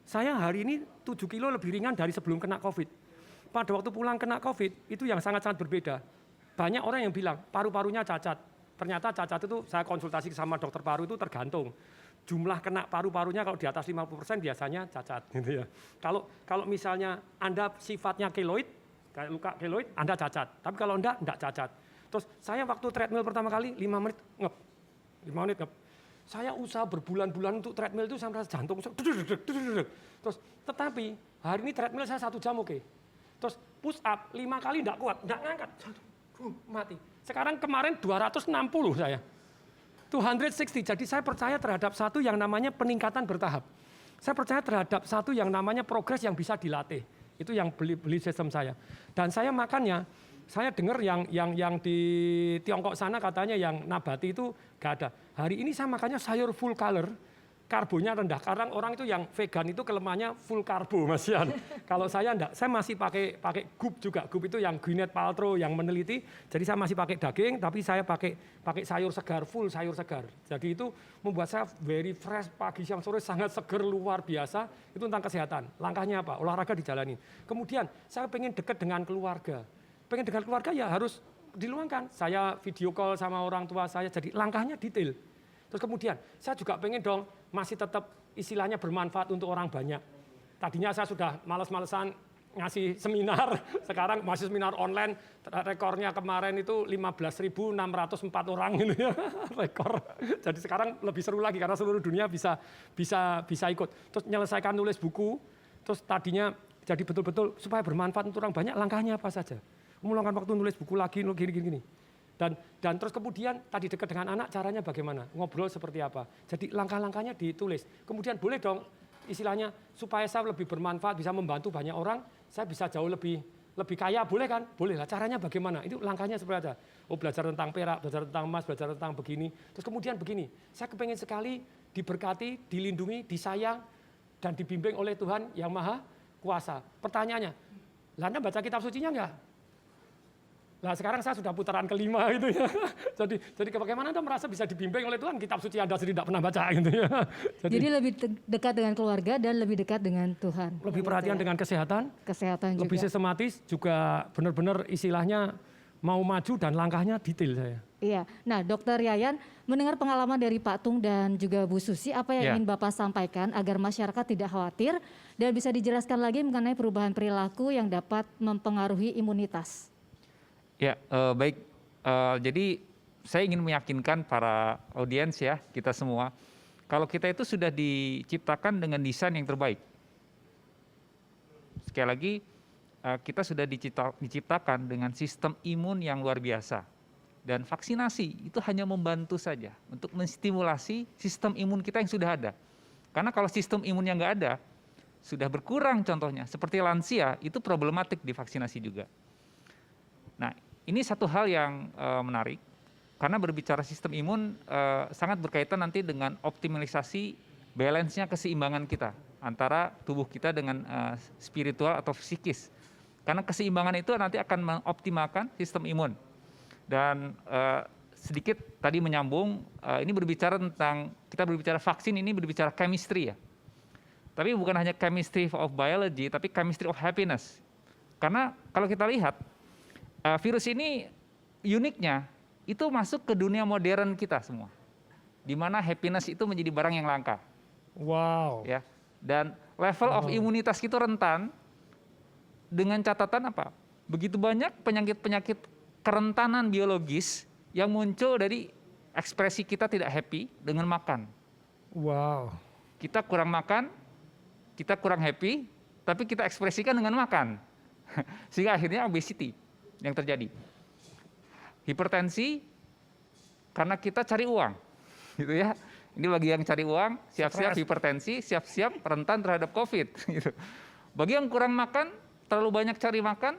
Saya hari ini 7 kilo lebih ringan dari sebelum kena COVID. Pada waktu pulang kena COVID, itu yang sangat-sangat berbeda. Banyak orang yang bilang paru-parunya cacat. Ternyata cacat itu saya konsultasi sama dokter paru itu tergantung. Jumlah kena paru-parunya kalau di atas 50% biasanya cacat gitu ya. Kalau misalnya Anda sifatnya keloid, kayak luka keloid, Anda cacat. Tapi kalau enggak cacat. Terus saya waktu treadmill pertama kali 5 menit ngep. 5 menit ngep. Saya usaha berbulan-bulan untuk treadmill itu sampai jantung terus tetapi hari ini treadmill saya 1 jam oke. Terus push up 5 kali enggak kuat, enggak ngangkat. Mati. Sekarang kemarin 260 saya. 260, jadi saya percaya terhadap satu yang namanya peningkatan bertahap. Saya percaya terhadap satu yang namanya progres yang bisa dilatih. Itu yang beli sistem saya. Dan saya makannya, saya dengar yang di Tiongkok sana katanya yang nabati itu gak ada. Hari ini saya makannya sayur full color, karbonya rendah. Karena orang itu yang vegan itu kelemahannya full karbo, Mas Yan. Kalau saya enggak, saya masih pakai GUP juga. GUP itu yang Gwyneth Paltrow yang meneliti. Jadi saya masih pakai daging, tapi saya pakai sayur segar, full sayur segar. Jadi itu membuat saya very fresh, pagi, siang, sore sangat seger luar biasa. Itu tentang kesehatan. Langkahnya apa? Olahraga dijalani. Kemudian saya pengen dekat dengan keluarga. Pengen dengan keluarga ya harus diluangkan. Saya video call sama orang tua saya, jadi langkahnya detail. Terus kemudian saya juga pengen dong masih tetap istilahnya bermanfaat untuk orang banyak. Tadinya saya sudah males-malesan ngasih seminar, sekarang masih seminar online, rekornya kemarin itu 15.604 orang gitu ya, rekor. Jadi sekarang lebih seru lagi karena seluruh dunia bisa ikut. Terus menyelesaikan nulis buku, terus tadinya jadi betul-betul supaya bermanfaat untuk orang banyak, langkahnya apa saja. Meluangkan waktu nulis buku lagi, gini. Dan terus kemudian tadi dekat dengan anak caranya bagaimana, ngobrol seperti apa. Jadi langkah-langkahnya ditulis. Kemudian boleh dong istilahnya supaya saya lebih bermanfaat, bisa membantu banyak orang, saya bisa jauh lebih kaya, boleh kan? Boleh lah, caranya bagaimana? Itu langkahnya seperti apa? Oh belajar tentang perak, belajar tentang emas, belajar tentang begini. Terus kemudian begini, saya kepengen sekali diberkati, dilindungi, disayang, dan dibimbing oleh Tuhan yang Maha Kuasa. Pertanyaannya, lah Anda baca kitab sucinya enggak? Nah sekarang saya sudah putaran kelima gitu ya. Jadi bagaimana Anda merasa bisa dibimbing oleh Tuhan, kitab suci Anda sendiri tidak pernah baca gitu ya. Jadi lebih dekat dengan keluarga dan lebih dekat dengan Tuhan. Lebih perhatian dengan kesehatan Kesehatan juga. lebih sistematis, juga benar-benar istilahnya mau maju dan langkahnya detail saya. Iya. Nah, Dokter Yayan, mendengar pengalaman dari Pak Tung dan juga Bu Susi, apa yang ingin Bapak sampaikan agar masyarakat tidak khawatir dan bisa dijelaskan lagi mengenai perubahan perilaku yang dapat mempengaruhi imunitas? Ya, baik. Jadi saya ingin meyakinkan para audiens ya, kita semua, kalau kita itu sudah diciptakan dengan desain yang terbaik. Sekali lagi, kita sudah diciptakan dengan sistem imun yang luar biasa. Dan vaksinasi itu hanya membantu saja untuk menstimulasi sistem imun kita yang sudah ada. Karena kalau sistem imun yang nggak ada, sudah berkurang contohnya, seperti lansia, itu problematik di vaksinasi juga. Nah, ini satu hal yang menarik, karena berbicara sistem imun sangat berkaitan nanti dengan optimalisasi balance-nya keseimbangan kita antara tubuh kita dengan spiritual atau psikis. Karena keseimbangan itu nanti akan mengoptimalkan sistem imun. Dan sedikit tadi menyambung, ini berbicara tentang, kita berbicara vaksin ini berbicara chemistry ya. Tapi bukan hanya chemistry of biology, tapi chemistry of happiness. Karena kalau kita lihat, virus ini uniknya itu masuk ke dunia modern kita semua, di mana happiness itu menjadi barang yang langka. Wow. Ya, dan level of imunitas itu rentan dengan catatan apa? Begitu banyak penyakit-penyakit kerentanan biologis yang muncul dari ekspresi kita tidak happy dengan makan. Wow. Kita kurang makan, kita kurang happy, tapi kita ekspresikan dengan makan, sehingga akhirnya obesity yang terjadi. Hipertensi karena kita cari uang, gitu ya. Ini bagi yang cari uang, siap-siap hipertensi, siap-siap rentan terhadap COVID. Gitu. Bagi yang kurang makan, terlalu banyak cari makan,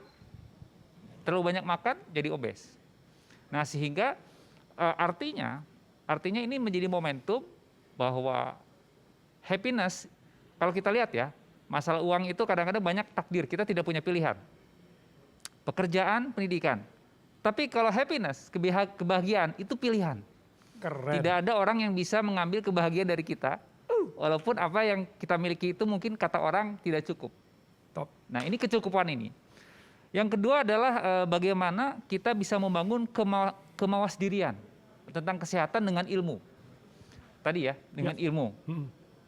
terlalu banyak makan, jadi obes. Nah sehingga artinya ini menjadi momentum bahwa happiness, kalau kita lihat ya, Masalah uang itu kadang-kadang banyak takdir, kita tidak punya pilihan. Pekerjaan, pendidikan. Tapi kalau happiness, kebahagiaan itu pilihan. Keren. Tidak ada orang yang bisa mengambil kebahagiaan dari kita, walaupun apa yang kita miliki itu mungkin kata orang tidak cukup. Top. Nah, ini kecukupan ini. Yang kedua adalah bagaimana kita bisa membangun kemawasdirian tentang kesehatan dengan ilmu. Tadi ya, dengan ilmu.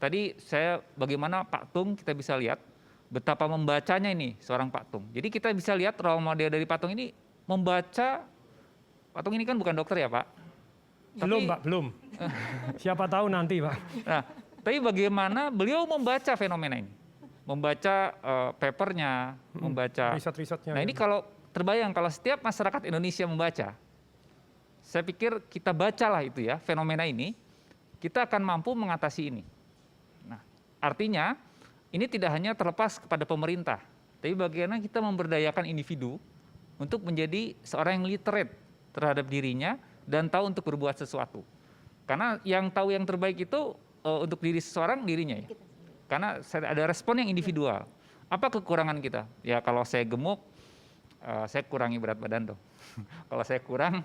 Tadi saya bagaimana Pak Tung kita bisa lihat betapa membacanya ini seorang Pak Tung. Jadi kita bisa lihat role model dari Pak Tung ini membaca. Pak Tung ini kan bukan dokter ya Pak? Belum Pak, belum. Siapa tahu nanti Pak. Nah, tapi bagaimana beliau membaca fenomena ini, membaca papernya, membaca Riset-risetnya. Nah ini kalau terbayang kalau setiap masyarakat Indonesia membaca, saya pikir kita bacalah itu ya fenomena ini, kita akan mampu mengatasi ini. Nah artinya ini tidak hanya terlepas kepada pemerintah, tapi bagaimana kita memberdayakan individu untuk menjadi seorang yang literate terhadap dirinya dan tahu untuk berbuat sesuatu. Karena yang tahu yang terbaik itu untuk diri seseorang dirinya ya. Karena ada respon yang individual. Apa kekurangan kita? Ya kalau saya gemuk, saya kurangi berat badan tuh. Kalau saya kurang,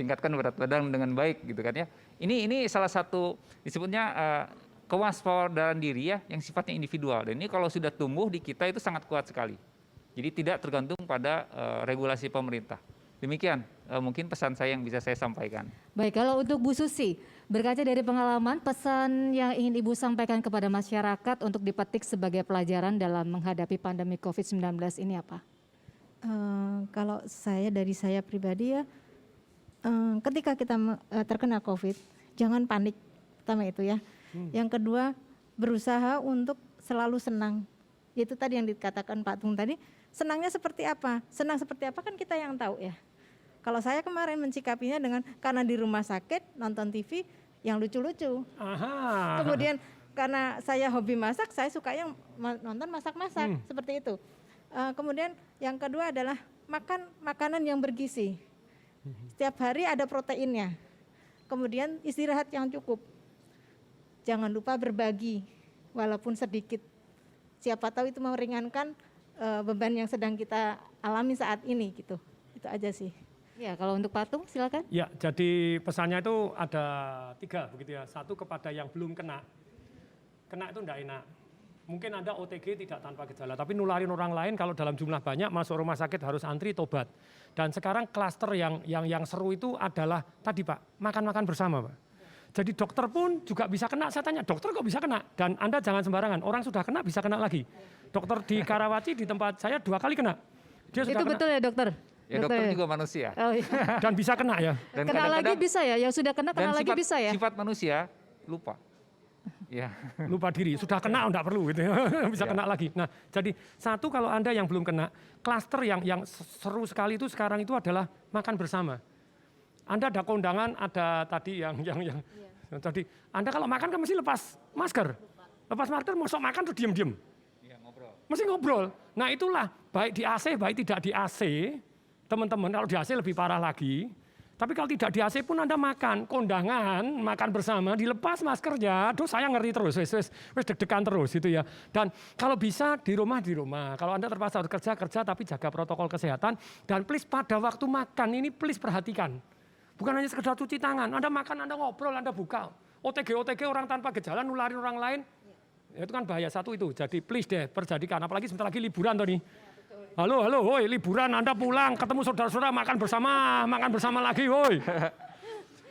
tingkatkan berat badan dengan baik gitu kan ya. Ini salah satu disebutnya kewaspadaan diri ya yang sifatnya individual. Dan ini kalau sudah tumbuh di kita itu sangat kuat sekali. Jadi tidak tergantung pada regulasi pemerintah. Demikian mungkin pesan saya yang bisa saya sampaikan. Baik, kalau untuk Bu Susi, berkaca dari pengalaman, pesan yang ingin Ibu sampaikan kepada masyarakat untuk dipetik sebagai pelajaran dalam menghadapi pandemi COVID-19 ini apa? Kalau dari saya pribadi ya, ketika kita terkena COVID, jangan panik, pertama itu ya. Yang kedua, berusaha untuk selalu senang. Itu tadi yang dikatakan Pak Tung tadi, senangnya seperti apa? Senang seperti apa kan kita yang tahu ya. Kalau saya kemarin mencikapinya dengan karena di rumah sakit nonton TV yang lucu-lucu. Aha. Kemudian karena saya hobi masak, saya suka yang nonton masak-masak seperti itu. Kemudian yang kedua adalah makan makanan yang bergizi. Setiap hari ada proteinnya. Kemudian istirahat yang cukup. Jangan lupa berbagi walaupun sedikit. Siapa tahu itu meringankan beban yang sedang kita alami saat ini gitu. Itu aja sih. Ya, kalau untuk Pak Tung silakan. Ya, jadi pesannya itu ada 3 begitu ya. 1 kepada yang belum kena. Kena itu enggak enak. Mungkin Anda OTG tidak tanpa gejala, tapi nularin orang lain kalau dalam jumlah banyak masuk rumah sakit harus antri tobat. Dan sekarang klaster yang seru itu adalah tadi Pak, makan-makan bersama Pak. Jadi dokter pun juga bisa kena, saya tanya dokter kok bisa kena? Dan Anda jangan sembarangan, orang sudah kena bisa kena lagi. Dokter di Karawaci di tempat saya 2 kali kena. Dia sudah Itu kena. betul ya dokter? Ya dokter juga manusia. Oh, iya. Dan bisa kena ya. Dan Kena lagi kadang-kadang- bisa ya? Yang sudah kena dan lagi bisa ya? Sifat manusia lupa. Ya. Lupa diri, sudah kena enggak perlu gitu ya. Bisa Ya. kena lagi. Nah, jadi 1 kalau Anda yang belum kena, klaster yang seru sekali itu sekarang itu adalah makan bersama. Anda ada kondangan, ada tadi yang tadi Anda kalau makan kan mesti lepas masker. Lepas masker masuk makan tuh diem-diem. Iya, ngobrol. Mesti ngobrol. Nah, itulah baik di AC, baik tidak di AC. Teman-teman kalau di AC lebih parah lagi. Tapi kalau tidak di AC pun Anda makan, kondangan, makan bersama, dilepas maskernya. Aduh saya ngeri terus, wes deg-degan terus gitu ya. Dan kalau bisa di rumah. Kalau Anda terpaksa kerja tapi jaga protokol kesehatan. Dan please pada waktu makan ini please perhatikan. Bukan hanya sekedar cuci tangan, Anda makan, Anda ngobrol, Anda buka. OTG orang tanpa gejala nularin orang lain. Itu kan bahaya 1 itu. Jadi please deh perjadikan, apalagi sebentar lagi liburan tuh nih. Halo, woi liburan Anda pulang, ketemu saudara-saudara makan bersama lagi, woi.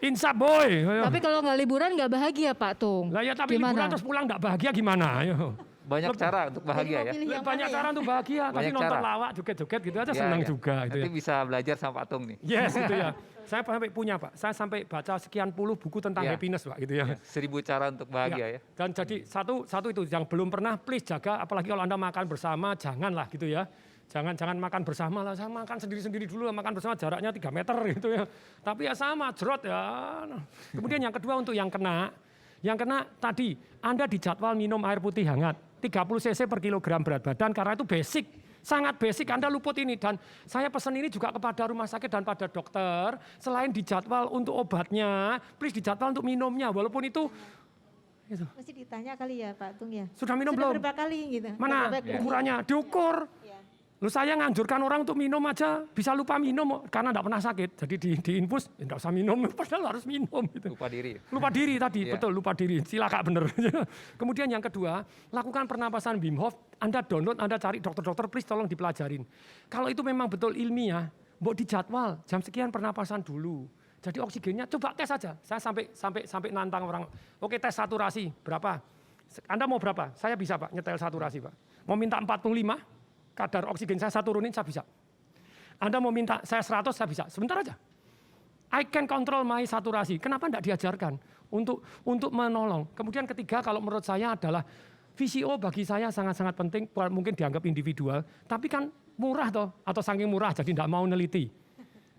Insap, boy. Tapi kalau nggak liburan nggak bahagia Pak Tung. Lah ya tapi liburan terus pulang nggak bahagia gimana? Ayo. Banyak cara untuk bahagia ya. Banyak cara untuk bahagia, tapi Banyak nonton cara. lawak, joget-joget gitu aja Ya, senang ya. juga. Gitu Nanti ya. bisa belajar sama Pak Tung nih. Yes, gitu ya. Saya sampai punya Pak, saya sampai baca sekian puluh buku tentang Ya. happiness Pak, gitu ya. 1000 cara untuk bahagia ya. Dan jadi satu itu yang belum pernah please jaga, apalagi kalau Anda makan bersama, janganlah gitu ya. Jangan makan bersama lah, saya makan sendiri-sendiri dulu, makan bersama jaraknya 3 meter gitu ya. Tapi ya sama, jerot ya. Kemudian yang kedua untuk yang kena tadi, Anda dijadwal minum air putih hangat, 30 cc per kilogram berat badan, karena itu basic. Sangat basic, Anda luput ini. Dan saya pesan ini juga kepada rumah sakit dan pada dokter, selain dijadwal untuk obatnya, please dijadwal untuk minumnya. Walaupun itu Gitu. Masih ditanya kali ya Pak Tung ya. Sudah minum Sudah belum? berapa kali gitu? Mana Berapa kali? ukurannya? Diukur. Ya. Lu saya nganjurkan orang untuk minum aja, bisa lupa minum karena enggak pernah sakit. Jadi di infus enggak usah minum, padahal harus minum gitu. Lupa diri. Lupa diri tadi, Iya. betul lupa diri. Silakan bener. Kemudian yang kedua, lakukan pernapasan Wim Hof. Anda download, Anda cari dokter-dokter, please tolong dipelajarin. Kalau itu memang betul ilmiah, mbok dijadwal jam sekian pernapasan dulu. Jadi oksigennya coba tes aja. Saya sampai nantang orang. Oke, tes saturasi berapa? Anda mau berapa? Saya bisa Pak, nyetel saturasi Pak. Mau minta 45? Kadar oksigen saya turunin, saya bisa. Anda mau minta saya 100, saya bisa. Sebentar aja. I can control my saturasi. Kenapa tidak diajarkan untuk menolong? Kemudian ketiga, kalau menurut saya adalah VCO bagi saya sangat-sangat penting. Mungkin dianggap individual, tapi kan murah toh, atau saking murah jadi tidak mau neliti.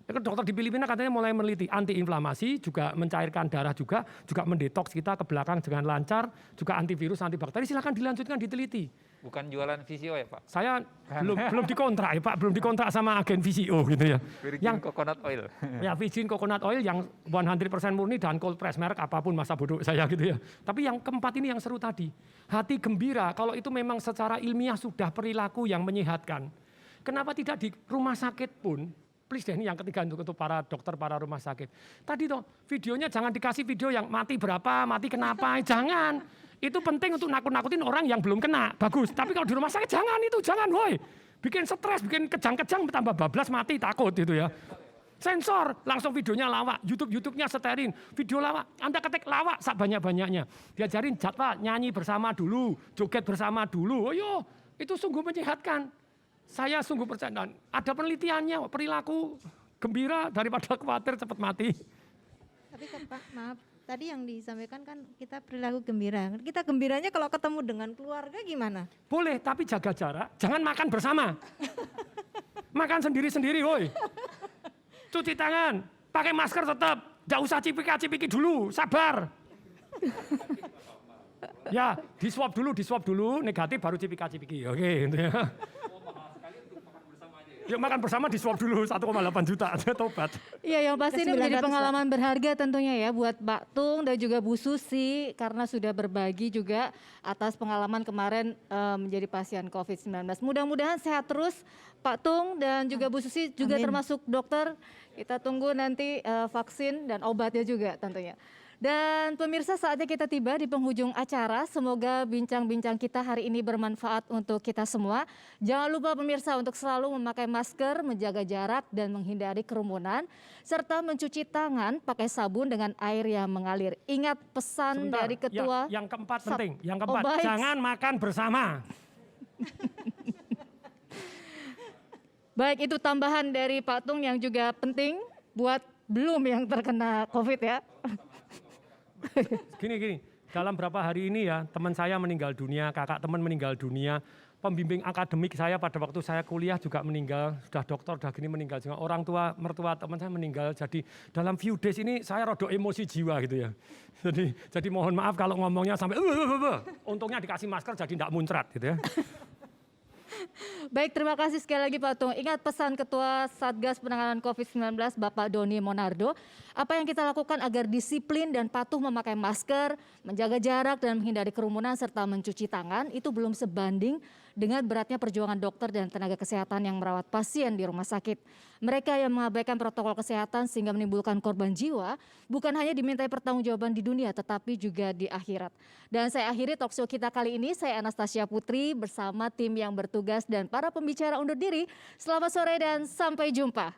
Dokter di Filipina katanya mulai meneliti antiinflamasi, juga mencairkan darah juga mendetoks kita ke belakang dengan lancar, juga antivirus, antibakteri. Silakan dilanjutkan diteliti. Bukan jualan VCO ya Pak? Saya belum dikontrak ya Pak, belum dikontrak sama agen VCO gitu ya. Virgin coconut oil. Ya virgin coconut oil yang 100% murni dan cold press, merek apapun masa bodoh saya gitu ya. Tapi yang keempat ini yang seru tadi, hati gembira kalau itu memang secara ilmiah sudah perilaku yang menyehatkan. Kenapa tidak di rumah sakit pun? Please deh, ini yang ketiga untuk para dokter, para rumah sakit. Tadi toh videonya jangan dikasih video yang mati berapa, mati kenapa, jangan. Itu penting untuk nakut-nakutin orang yang belum kena, bagus. Tapi kalau di rumah sakit jangan, woi. Bikin stres, bikin kejang-kejang, tambah bablas, mati, takut gitu ya. Sensor, langsung videonya lawak, YouTube-nya seterin, video lawak. Anda ketik lawak sebanyak-banyaknya. Diajarin jadwal, nyanyi bersama dulu, joget bersama dulu. Ayo, itu sungguh menyehatkan. Saya sungguh percaya, ada penelitiannya, perilaku gembira daripada khawatir cepat mati. Tapi kan Pak, maaf, tadi yang disampaikan kan kita perilaku gembira. Kita gembiranya kalau ketemu dengan keluarga gimana? Boleh, tapi jaga jarak, jangan makan bersama. Makan sendiri-sendiri, woi. Cuci tangan, pakai masker tetap, nggak usah cipika-cipiki dulu, sabar. Ya, di swab dulu, negatif baru cipika-cipiki, oke gitu ya. Yuk makan bersama di swab dulu 1,8 juta, tobat. Iya, yang pasti ini Ke 900, menjadi Pak. pengalaman berharga tentunya ya buat Pak Tung dan juga Bu Susi karena sudah berbagi juga atas pengalaman kemarin menjadi pasien COVID-19. Mudah-mudahan sehat terus Pak Tung dan juga Bu Susi juga Amin. termasuk dokter. Kita tunggu nanti vaksin dan obatnya juga tentunya. Dan pemirsa, saatnya kita tiba di penghujung acara. Semoga bincang-bincang kita hari ini bermanfaat untuk kita semua. Jangan lupa pemirsa untuk selalu memakai masker, menjaga jarak dan menghindari kerumunan. Serta mencuci tangan pakai sabun dengan air yang mengalir. Ingat pesan Sebentar, dari Ketua. yang keempat Sat- penting, yang keempat, baik. jangan makan bersama. Baik, itu tambahan dari Pak Tung yang juga penting buat belum yang terkena COVID ya. Gini, dalam berapa hari ini ya teman saya meninggal dunia, kakak teman meninggal dunia, pembimbing akademik saya pada waktu saya kuliah juga meninggal, sudah dokter, sudah gini meninggal juga, orang tua, mertua teman saya meninggal. Jadi dalam few days ini saya rodok emosi jiwa gitu ya. Jadi mohon maaf kalau ngomongnya sampai untungnya dikasih masker jadi tidak muncrat gitu ya. Baik, terima kasih sekali lagi Pak Tung. Ingat pesan Ketua Satgas Penanganan COVID-19 Bapak Doni Monardo. Apa yang kita lakukan agar disiplin dan patuh memakai masker, menjaga jarak dan menghindari kerumunan serta mencuci tangan itu belum sebanding dengan beratnya perjuangan dokter dan tenaga kesehatan yang merawat pasien di rumah sakit. Mereka yang mengabaikan protokol kesehatan sehingga menimbulkan korban jiwa bukan hanya dimintai pertanggungjawaban di dunia tetapi juga di akhirat. Dan saya akhiri talkshow kita kali ini. Saya Anastasia Putri bersama tim yang bertugas dan para pembicara undur diri. Selamat sore dan sampai jumpa.